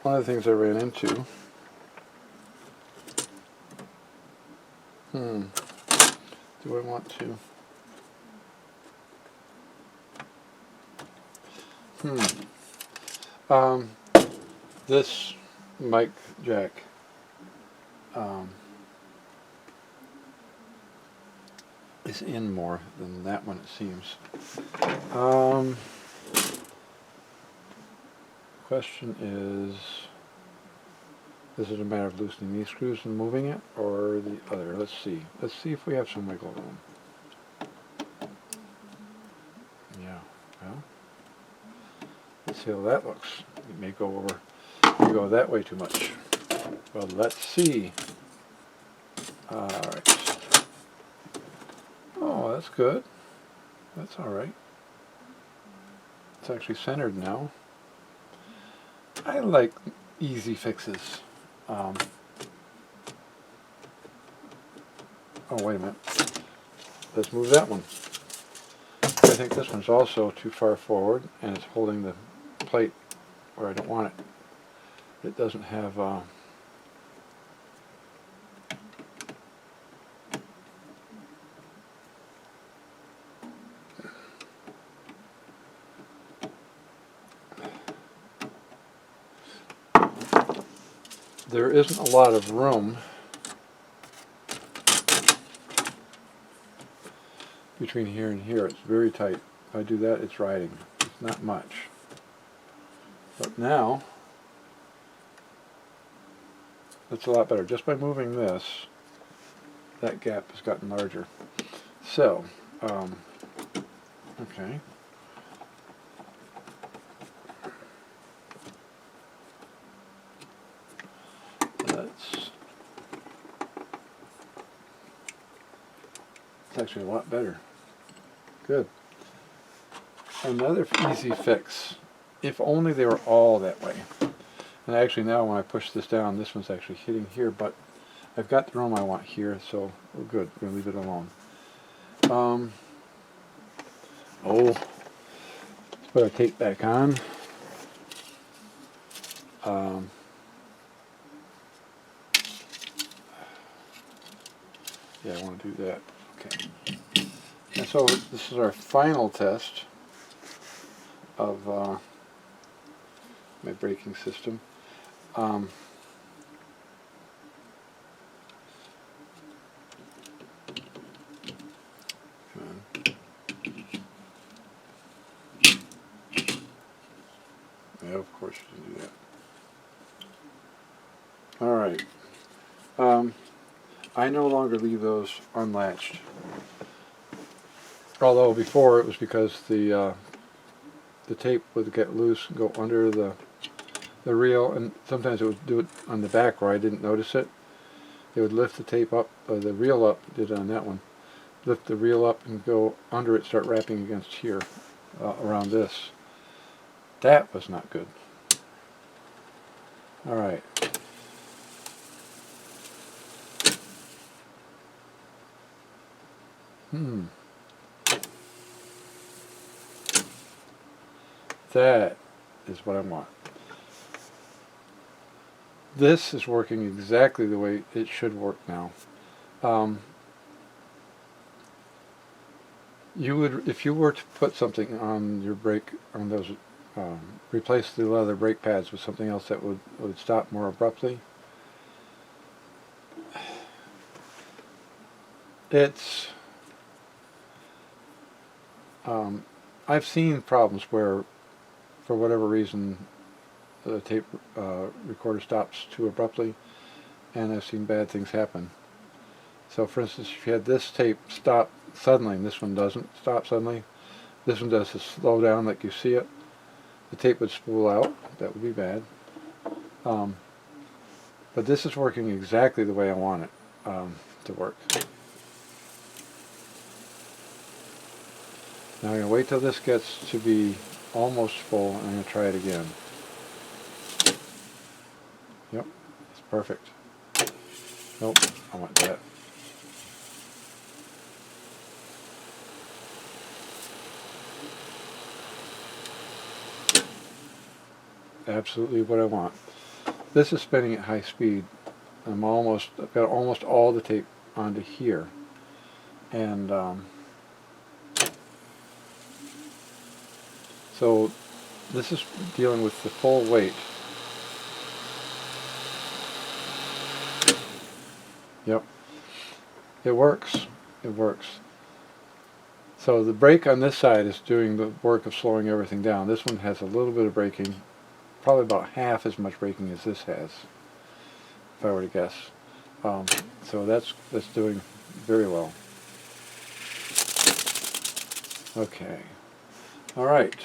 [SPEAKER 1] one of the things I ran into. Do I want to? This mic jack is in more than that one, it seems. Question is it a matter of loosening these screws and moving it, or the other? Let's see. Let's see if we have some wiggle room. Yeah, well, let's see how that looks. It may go that way too much. Well, let's see. Alright. Oh, that's good. That's alright. It's actually centered now. I like easy fixes. Oh, wait a minute. Let's move that one. I think this one's also too far forward, and it's holding the plate where I don't want it. It doesn't have there isn't a lot of room between here and here. It's very tight. If I do that, it's riding. It's not much. But now, it's a lot better. Just by moving this, that gap has gotten larger. So, okay. It's actually a lot better. Good. Another easy fix. If only they were all that way. And actually now when I push this down, this one's actually hitting here, but I've got the room I want here, so we're good. We're going to leave it alone. Oh, let's put our tape back on. Yeah, I want to do that. Okay. And so this is our final test of my braking system. Come on. Yeah, of course you can do that. All right. I no longer leave those unlatched. Although before it was because the tape would get loose and go under the reel, and sometimes it would do it on the back where I didn't notice it. It would lift the tape up, the reel up, did it on that one, lift the reel up and go under it, start wrapping against here, around this. That was not good. Alright. That is what I want. This is working exactly the way it should work now. You would, if you were to put something on your brake, on those, replace the leather brake pads with something else that would stop more abruptly. It's, I've seen problems where, for whatever reason, the tape recorder stops too abruptly, and I've seen bad things happen. So for instance, if you had this tape stop suddenly, and this one doesn't stop suddenly, this one does a slow down like you see it, the tape would spool out. That would be bad. But this is working exactly the way I want it to work. Now I'm going to wait till this gets to be almost full, and I'm going to try it again. Yep, it's perfect. Nope, I want that. Absolutely what I want. This is spinning at high speed. I've got almost all the tape onto here, and so this is dealing with the full weight. Yep, it works. It works. So the brake on this side is doing the work of slowing everything down. This one has a little bit of braking, probably about half as much braking as this has, if I were to guess. So that's doing very well. Okay. All right.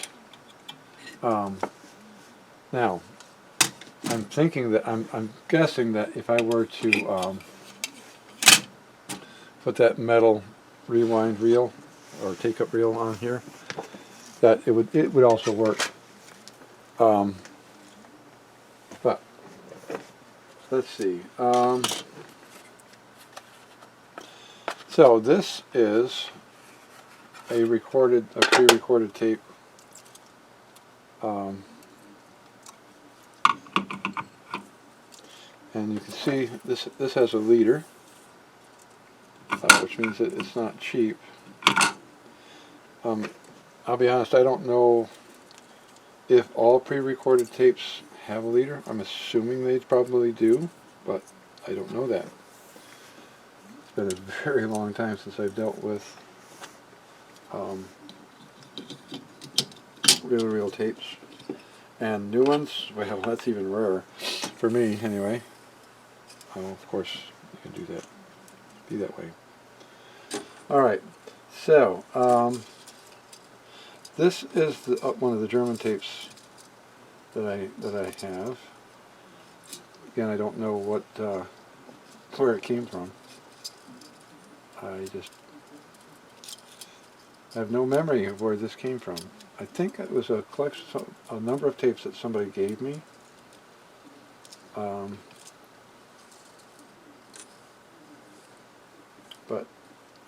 [SPEAKER 1] Now, I'm thinking that I'm guessing that if I were to put that metal rewind reel or take-up reel on here, that it would also work. But let's see. So this is a pre-recorded tape. And you can see this has a leader, which means that it's not cheap. I'll be honest, I don't know if all pre-recorded tapes have a leader. I'm assuming they probably do, but I don't know that. It's been a very long time since I've dealt with reel-to-reel tapes. And new ones, well, that's even rarer. For me, anyway. Of course, you can do that. Be that way. Alright, so, this is one of the German tapes that I have. Again, I don't know where it came from. I have no memory of where this came from. I think it was a collection, a number of tapes that somebody gave me. But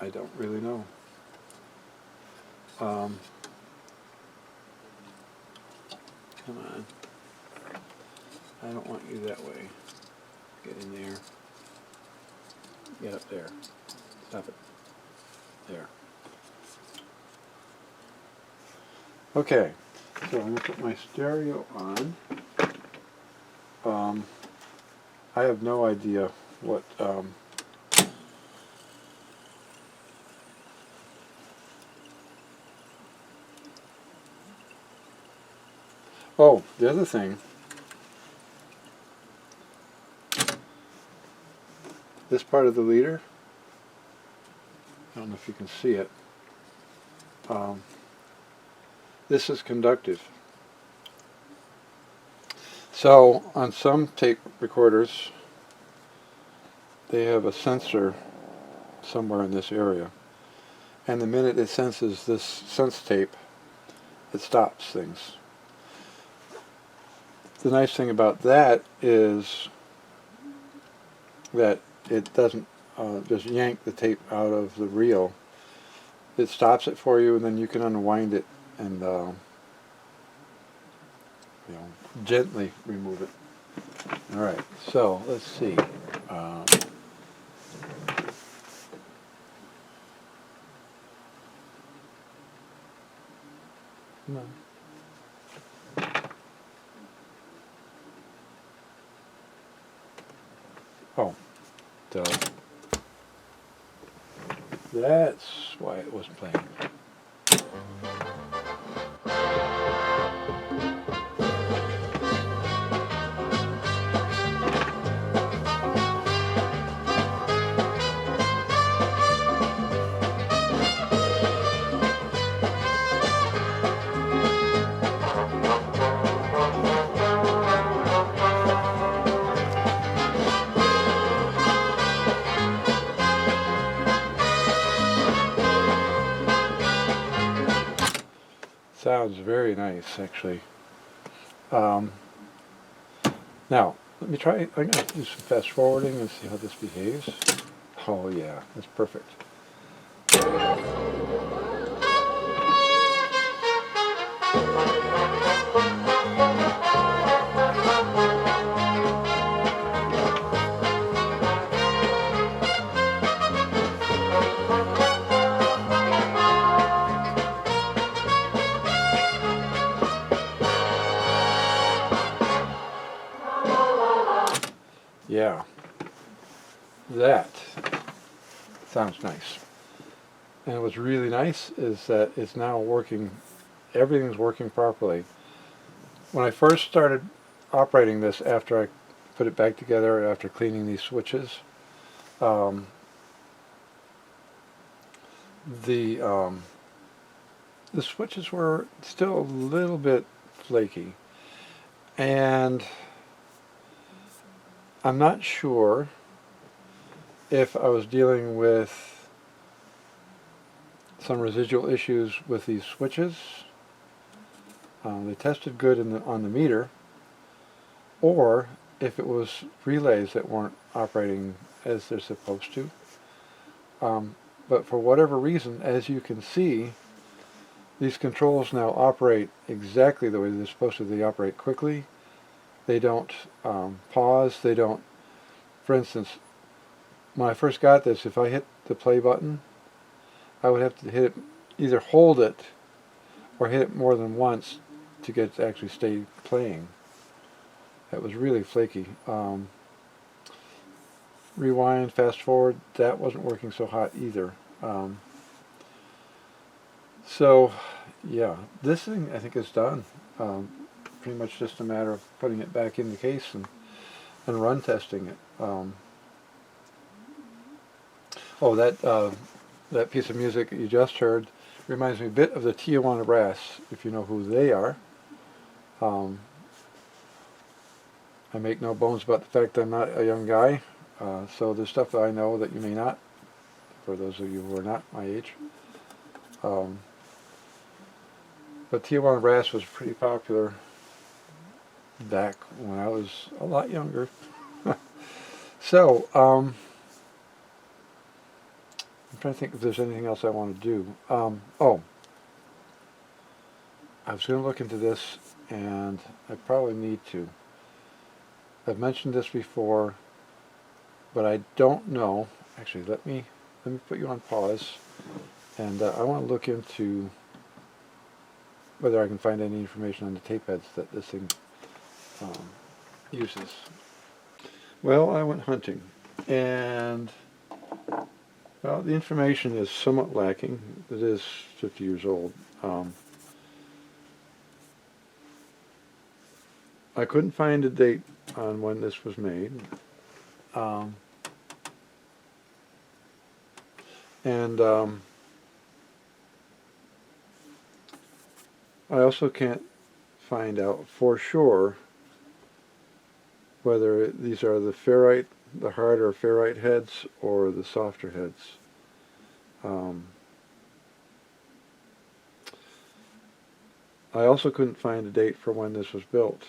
[SPEAKER 1] I don't really know. Come on. I don't want you that way. Get in there. Get up there. Stop it. There. Okay, so I'm going to put my stereo on. I have no idea what... Oh, the other thing, this part of the leader, I don't know if you can see it, this is conductive. So on some tape recorders, they have a sensor somewhere in this area, and the minute it senses this sense tape, it stops things. The nice thing about that is that it doesn't just yank the tape out of the reel. It stops it for you, and then you can unwind it and gently remove it. All right, so let's see. Come on. Oh, duh. That's why it wasn't playing. Sounds very nice, actually. Now, let me try, I'm going to do some fast forwarding and see how this behaves. Oh yeah, that's perfect. Yeah, that sounds nice. And what's really nice is that it's now working, everything's working properly. When I first started operating this, after I put it back together, after cleaning these switches, the switches were still a little bit flaky, and I'm not sure if I was dealing with some residual issues with these switches. They tested good on the meter, or if it was relays that weren't operating as they're supposed to. But for whatever reason, as you can see, these controls now operate exactly the way they're supposed to. They operate quickly. They don't pause. They don't, for instance, when I first got this, if I hit the play button, I would have to hit it, either hold it or hit it more than once to get it to actually stay playing. That was really flaky. Rewind, fast forward, that wasn't working so hot either. So yeah, this thing I think is done. Pretty much just a matter of putting it back in the case and run testing it. Oh, that piece of music that you just heard reminds me a bit of the Tijuana Brass, if you know who they are. I make no bones about the fact that I'm not a young guy, so there's stuff that I know that you may not, for those of you who are not my age. But Tijuana Brass was pretty popular back when I was a lot younger. So, I'm trying to think if there's anything else I want to do. Oh, I was going to look into this, and I probably need to. I've mentioned this before, but I don't know. Actually, let me put you on pause, and I want to look into whether I can find any information on the tape heads that this thing uses. Well, I went hunting, and well, the information is somewhat lacking. It is 50 years old. I couldn't find a date on when this was made. And I also can't find out for sure whether these are the ferrite, the harder ferrite heads, or the softer heads. I also couldn't find a date for when this was built.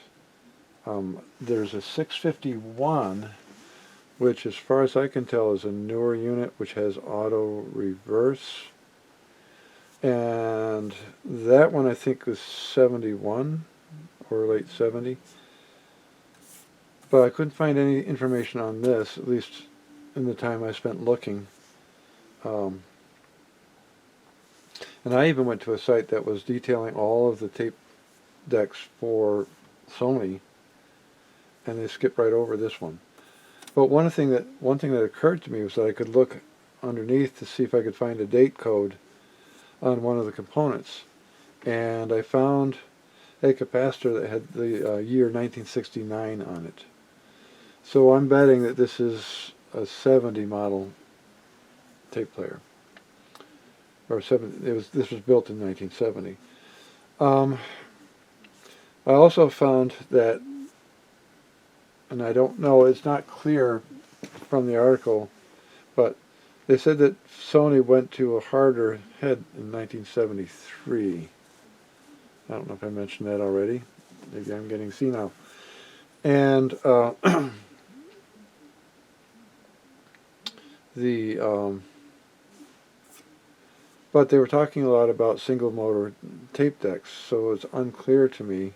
[SPEAKER 1] There's a 651, which as far as I can tell is a newer unit which has auto reverse. And that one I think was 71 or late 70. But I couldn't find any information on this, at least in the time I spent looking. And I even went to a site that was detailing all of the tape decks for Sony, and they skipped right over this one. But one thing that occurred to me was that I could look underneath to see if I could find a date code on one of the components, and I found a capacitor that had the year 1969 on it. So I'm betting that this is a 70 model tape player, or 7. This was built in 1970. I also found that, and I don't know, it's not clear from the article, but they said that Sony went to a harder head in 1973. I don't know if I mentioned that already. Maybe I'm getting senile. And but they were talking a lot about single motor tape decks, so it's unclear to me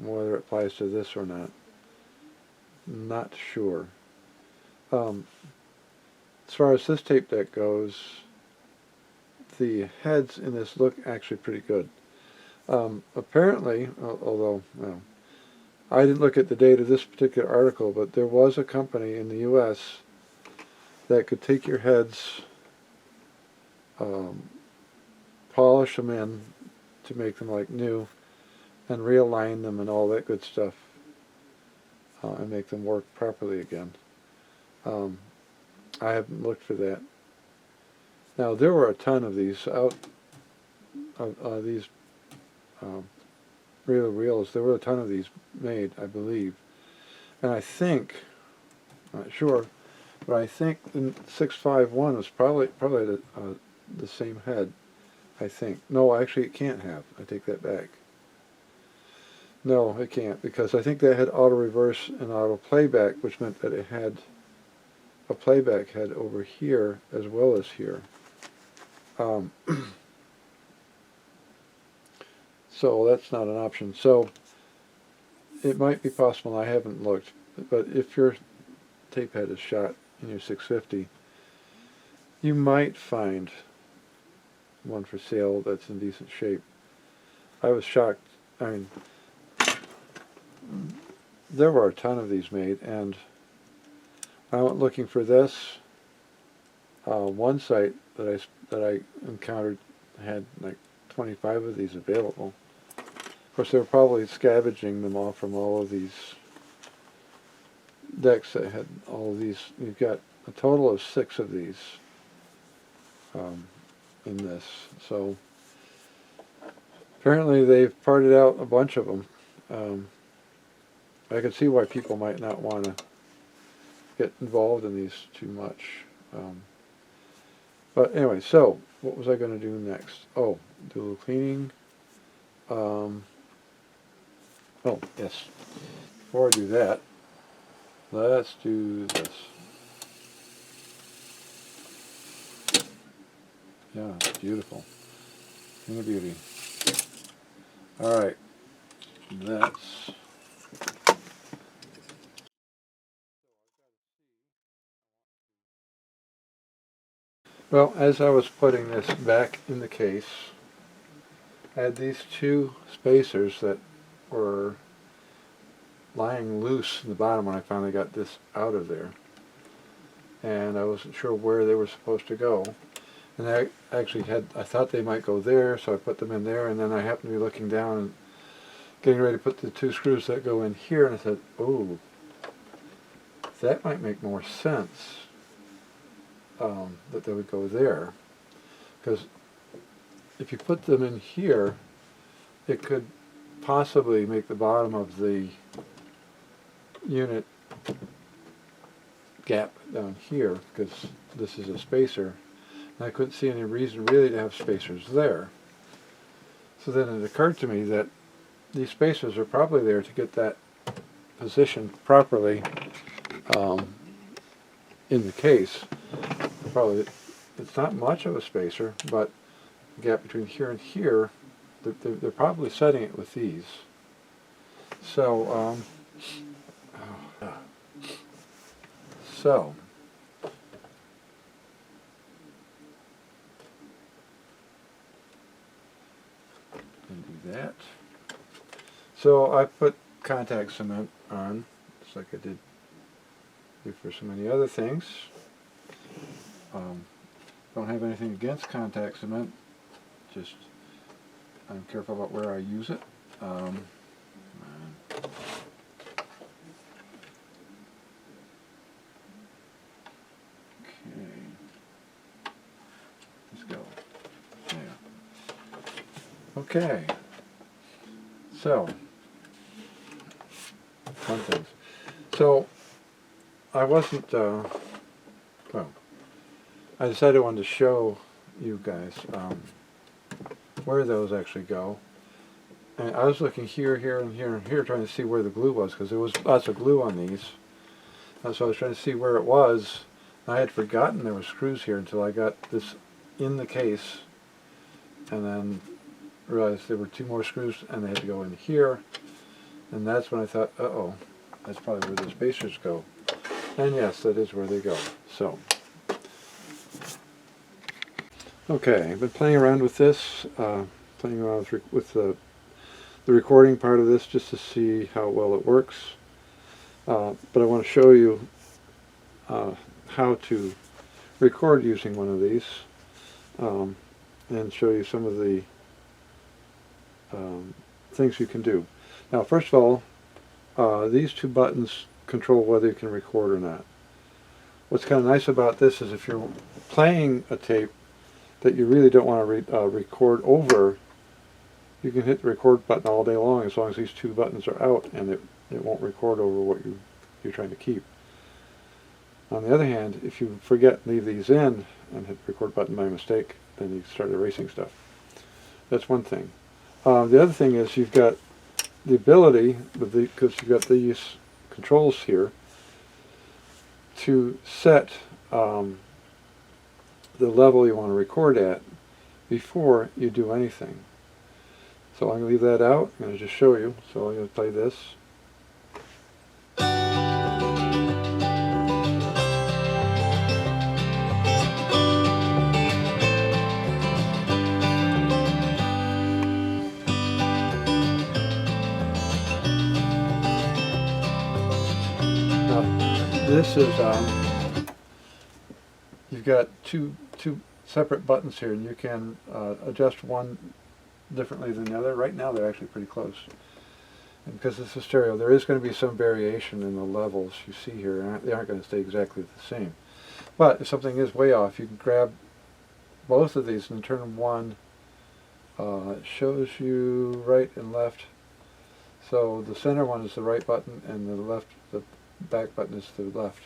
[SPEAKER 1] whether it applies to this or not. Not sure. As far as this tape deck goes, the heads in this look actually pretty good. Apparently, although well, I didn't look at the date of this particular article, but there was a company in the U.S. that could take your heads, polish them in to make them like new, and realign them and all that good stuff, and make them work properly again. I haven't looked for that. Now there were a ton of these out. These reels. There were a ton of these made, I believe, and I think, I'm not sure, but I think the 651 was probably the same head. I think. No, actually, it can't have. I take that back. No, it can't, because I think that had auto reverse and auto playback, which meant that it had a playback head over here as well as here. So that's not an option. So it might be possible, and I haven't looked, but if your tape head is shot in your 650, you might find one for sale that's in decent shape. I was shocked. I mean, there were a ton of these made, and I went looking for this. One site that I encountered had like 25 of these available. Of course, they were probably scavenging them all from all of these decks that had all of these. You've got a total of 6 of these in this. So apparently they've parted out a bunch of them. I can see why people might not want to get involved in these too much. But anyway, so what was I going to do next? Oh, do a little cleaning. Oh, yes. Before I do that, let's do this. Yeah, it's beautiful. And a beauty. Alright, that's... Well, as I was putting this back in the case, I had these two spacers that were lying loose in the bottom when I finally got this out of there. And I wasn't sure where they were supposed to go. And I actually I thought they might go there, so I put them in there, and then I happened to be looking down and getting ready to put the two screws that go in here, and I said, oh, that might make more sense that they would go there. Because if you put them in here, it could possibly make the bottom of the unit gap down here, because this is a spacer. And I couldn't see any reason really to have spacers there. So then it occurred to me that these spacers are probably there to get that positioned properly in the case. Probably, it's not much of a spacer, but the gap between here and here, they're probably setting it with these. So, and do that. So I put contact cement on, just like I did for so many other things. Don't have anything against contact cement, just I'm careful about where I use it. Okay, let's go. There. Okay, so one thing. So I wasn't. Well, I decided I wanted to show you guys where those actually go. And I was looking here, here, and here, and here, trying to see where the glue was, because there was lots of glue on these. And so I was trying to see where it was. I had forgotten there were screws here until I got this in the case, and then realized there were two more screws, and they had to go in here. And that's when I thought, uh-oh, that's probably where the spacers go. And yes, that is where they go. So, okay, I've been playing around with this, playing around with the recording part of this just to see how well it works. But I want to show you how to record using one of these, and show you some of the things you can do. Now, first of all, these two buttons control whether you can record or not. What's kind of nice about this is if you're playing a tape that you really don't want to record over, you can hit the record button all day long as these two buttons are out, and it won't record over what you're trying to keep. On the other hand, if you forget and leave these in and hit the record button by mistake, then you start erasing stuff. That's one thing. The other thing is you've got the ability, because you've got these controls here, to set the level you want to record at before you do anything. So I'm going to leave that out. I'm going to just show you. So I'm going to play this. This is, you've got two separate buttons here, and you can adjust one differently than the other. Right now they're actually pretty close. And because it's a stereo, there is going to be some variation in the levels you see here. They aren't going to stay exactly the same. But if something is way off, you can grab both of these and turn one. It shows you right and left. So the center one is the right button, and the back button is to the left.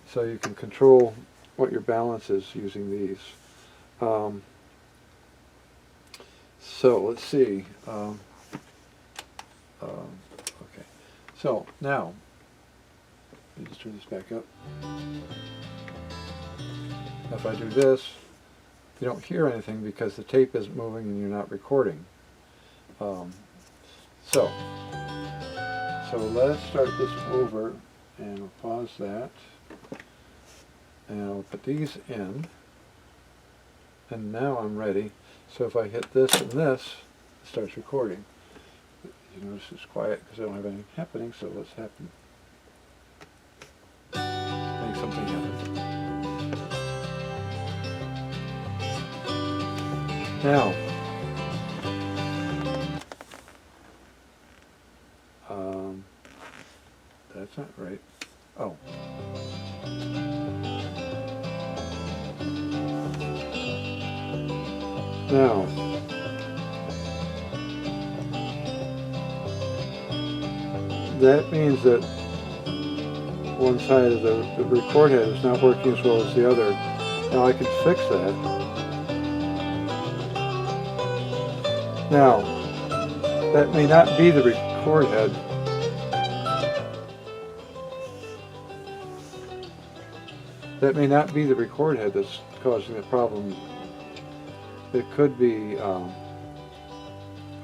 [SPEAKER 1] So you can control what your balance is using these. So let's see. Okay. So now, let me just turn this back up. If I do this, you don't hear anything because the tape isn't moving and you're not recording. So let's start this over, and we'll pause that, and I'll put these in, and now I'm ready. So if I hit this and this, it starts recording. You notice it's quiet because I don't have anything happening, so let's happen. Make something happen. Now, that's not right. Oh. Now, that means that one side of the record head is not working as well as the other. Now I can fix that. Now, that may not be the record head. That may not be the record head that's causing the problem. It could be a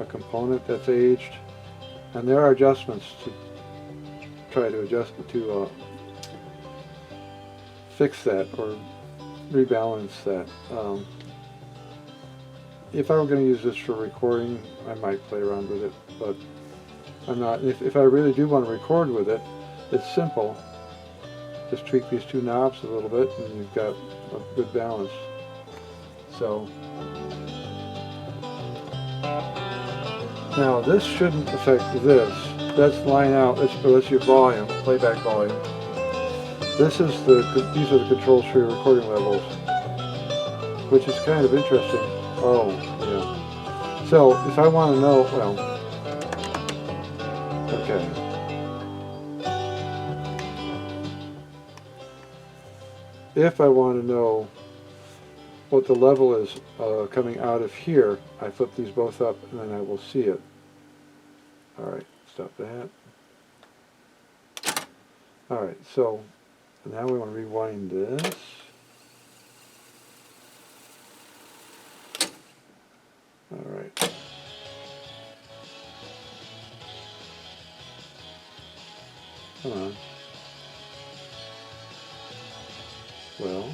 [SPEAKER 1] component that's aged, and there are adjustments to try to adjust to fix that or rebalance that. If I were going to use this for recording, I might play around with it, but I'm not. If I really do want to record with it, it's simple. Just tweak these two knobs a little bit and you've got a good balance. So now this shouldn't affect this. That's line out. That's your volume, playback volume. These are the controls for your recording levels, which is kind of interesting. Oh, yeah. So if I want to know, well, okay. If I want to know what the level is coming out of here, I flip these both up and then I will see it. Alright, stop that. Alright, so now we want to rewind this. Alright. Come on. Well.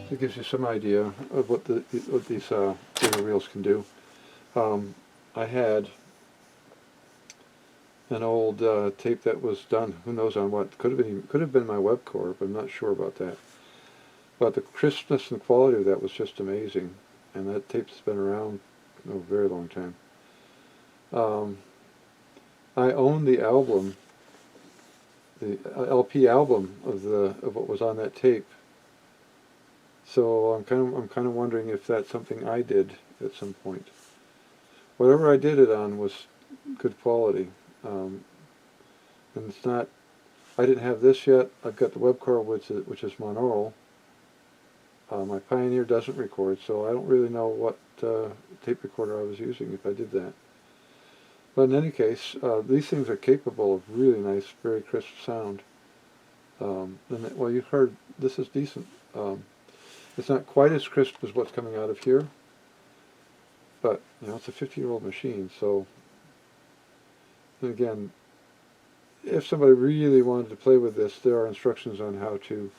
[SPEAKER 1] It gives you some idea of what these data reels can do. I had an old tape that was done, who knows on what, could have been my Webcore, but I'm not sure about that. But the crispness and quality of that was just amazing, and that tape's been around a very long time. I own the album, the LP album of what was on that tape. So I'm kind of wondering if that's something I did at some point. Whatever I did it on was good quality, and it's not. I didn't have this yet. I've got the Webcore, which is monaural. My Pioneer doesn't record, so I don't really know what tape recorder I was using if I did that. But in any case, these things are capable of really nice, very crisp sound. Well, you heard this is decent. It's not quite as crisp as what's coming out of here, but you know it's a 50-year-old machine. So, and again, if somebody really wanted to play with this, there are instructions on how to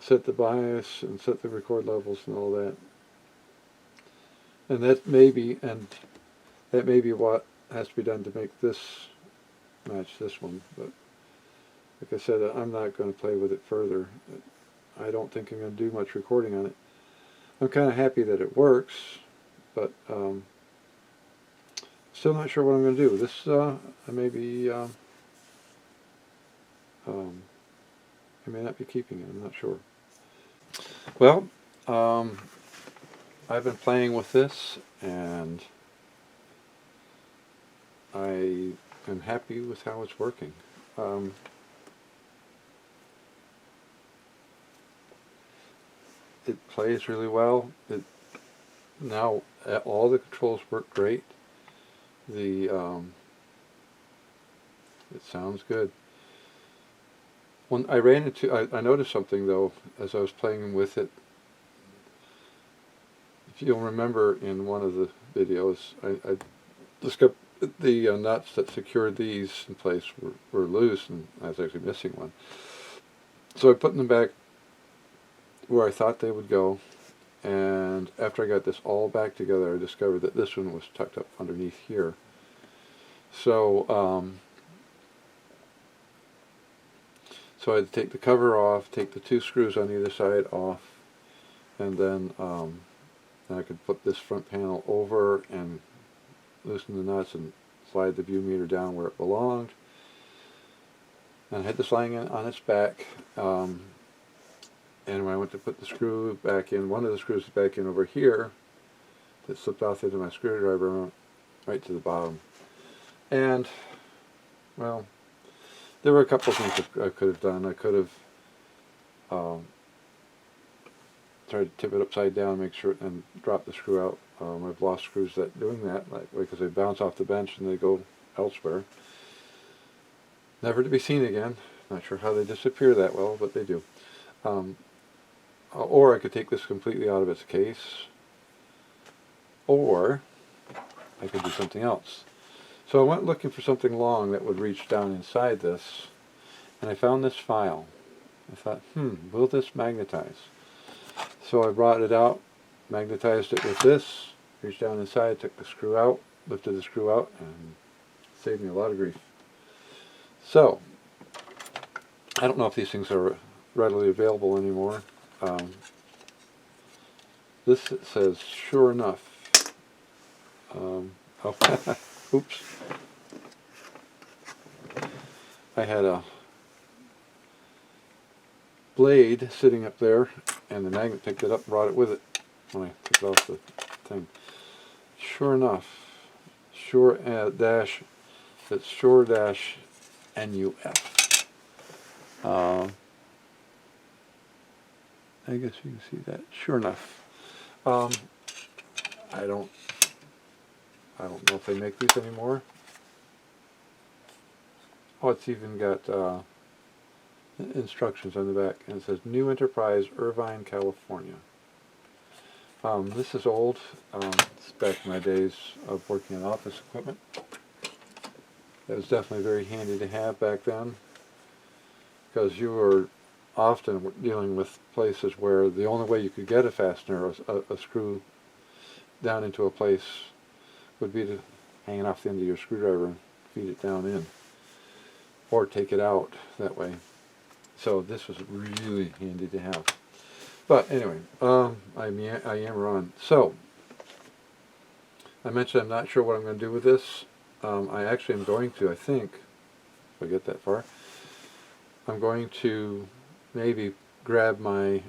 [SPEAKER 1] set the bias and set the record levels and all that. And that may be what has to be done to make this match this one. But like I said, I'm not going to play with it further. I don't think I'm going to do much recording on it. I'm kind of happy that it works, but still not sure what I'm going to do. This I may be, I may not be keeping it. I'm not sure. Well, I've been playing with this, and I am happy with how it's working. It plays really well. Now all the controls work great. It sounds good. When I I noticed something though as I was playing with it. If you'll remember in one of the videos, I discovered the nuts that secured these in place were loose, and I was actually missing one. So I put them back where I thought they would go, and after I got this all back together, I discovered that this one was tucked up underneath here. So so I had to take the cover off, take the 2 screws on either side off, and then I could put this front panel over and loosen the nuts and slide the view meter down where it belonged. And I had this lying on its back, and when I went to put the screw back in, one of the screws is back in over here, that slipped off into my screwdriver and went right to the bottom. And, well, there were a couple of things that I could have done. I could have tried to tip it upside down, make sure, and drop the screw out. I've lost screws doing that, because they bounce off the bench and they go elsewhere. Never to be seen again. Not sure how they disappear that well, but they do. Or I could take this completely out of its case, or I could do something else. So I went looking for something long that would reach down inside this, and I found this file. I thought, will this magnetize? So I brought it out, magnetized it with this, reached down inside, took the screw out, lifted the screw out, and saved me a lot of grief. So, I don't know if these things are readily available anymore. This says, sure enough. Oops. I had a blade sitting up there, and the magnet picked it up and brought it with it when I took it off the thing. Sure enough, that's sure-NUF. I guess you can see that. Sure enough. I don't know if they make these anymore. Oh, it's even got instructions on the back, and it says New Enterprise, Irvine, California. This is old. It's back in my days of working on office equipment. It was definitely very handy to have back then, because you were often dealing with places where the only way you could get a fastener, a screw down into a place, would be to hang it off the end of your screwdriver and feed it down in, or take it out that way. So this was really handy to have. But anyway, I am on. So I mentioned I'm not sure what I'm going to do with this. I actually am going to, I think, if I get that far, I'm going to maybe grab my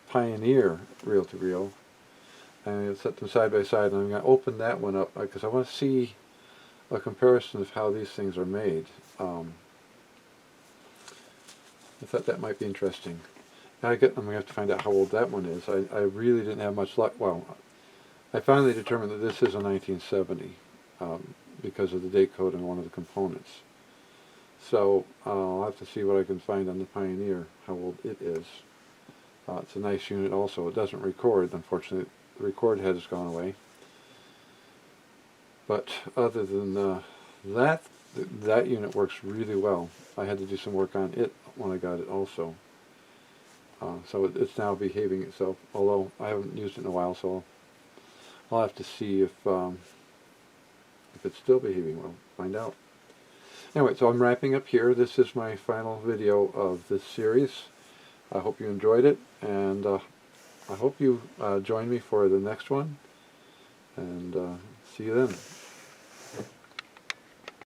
[SPEAKER 1] Pioneer reel-to-reel and set them side by side, and I'm going to open that one up because I want to see a comparison of how these things are made. I thought that might be interesting. Now I'm going to have to find out how old that one is. I really didn't have much luck. Well, I finally determined that this is a 1970 because of the date code on one of the components. So I'll have to see what I can find on the Pioneer, how old it is. It's a nice unit also. It doesn't record, unfortunately. The record head has gone away. But other than that unit works really well. I had to do some work on it when I got it also. So it's now behaving itself, although I haven't used it in a while, so I'll have to see if it's still behaving well. Find out. Anyway, so I'm wrapping up here. This is my final video of this series. I hope you enjoyed it, and I hope you join me for the next one, and see you then.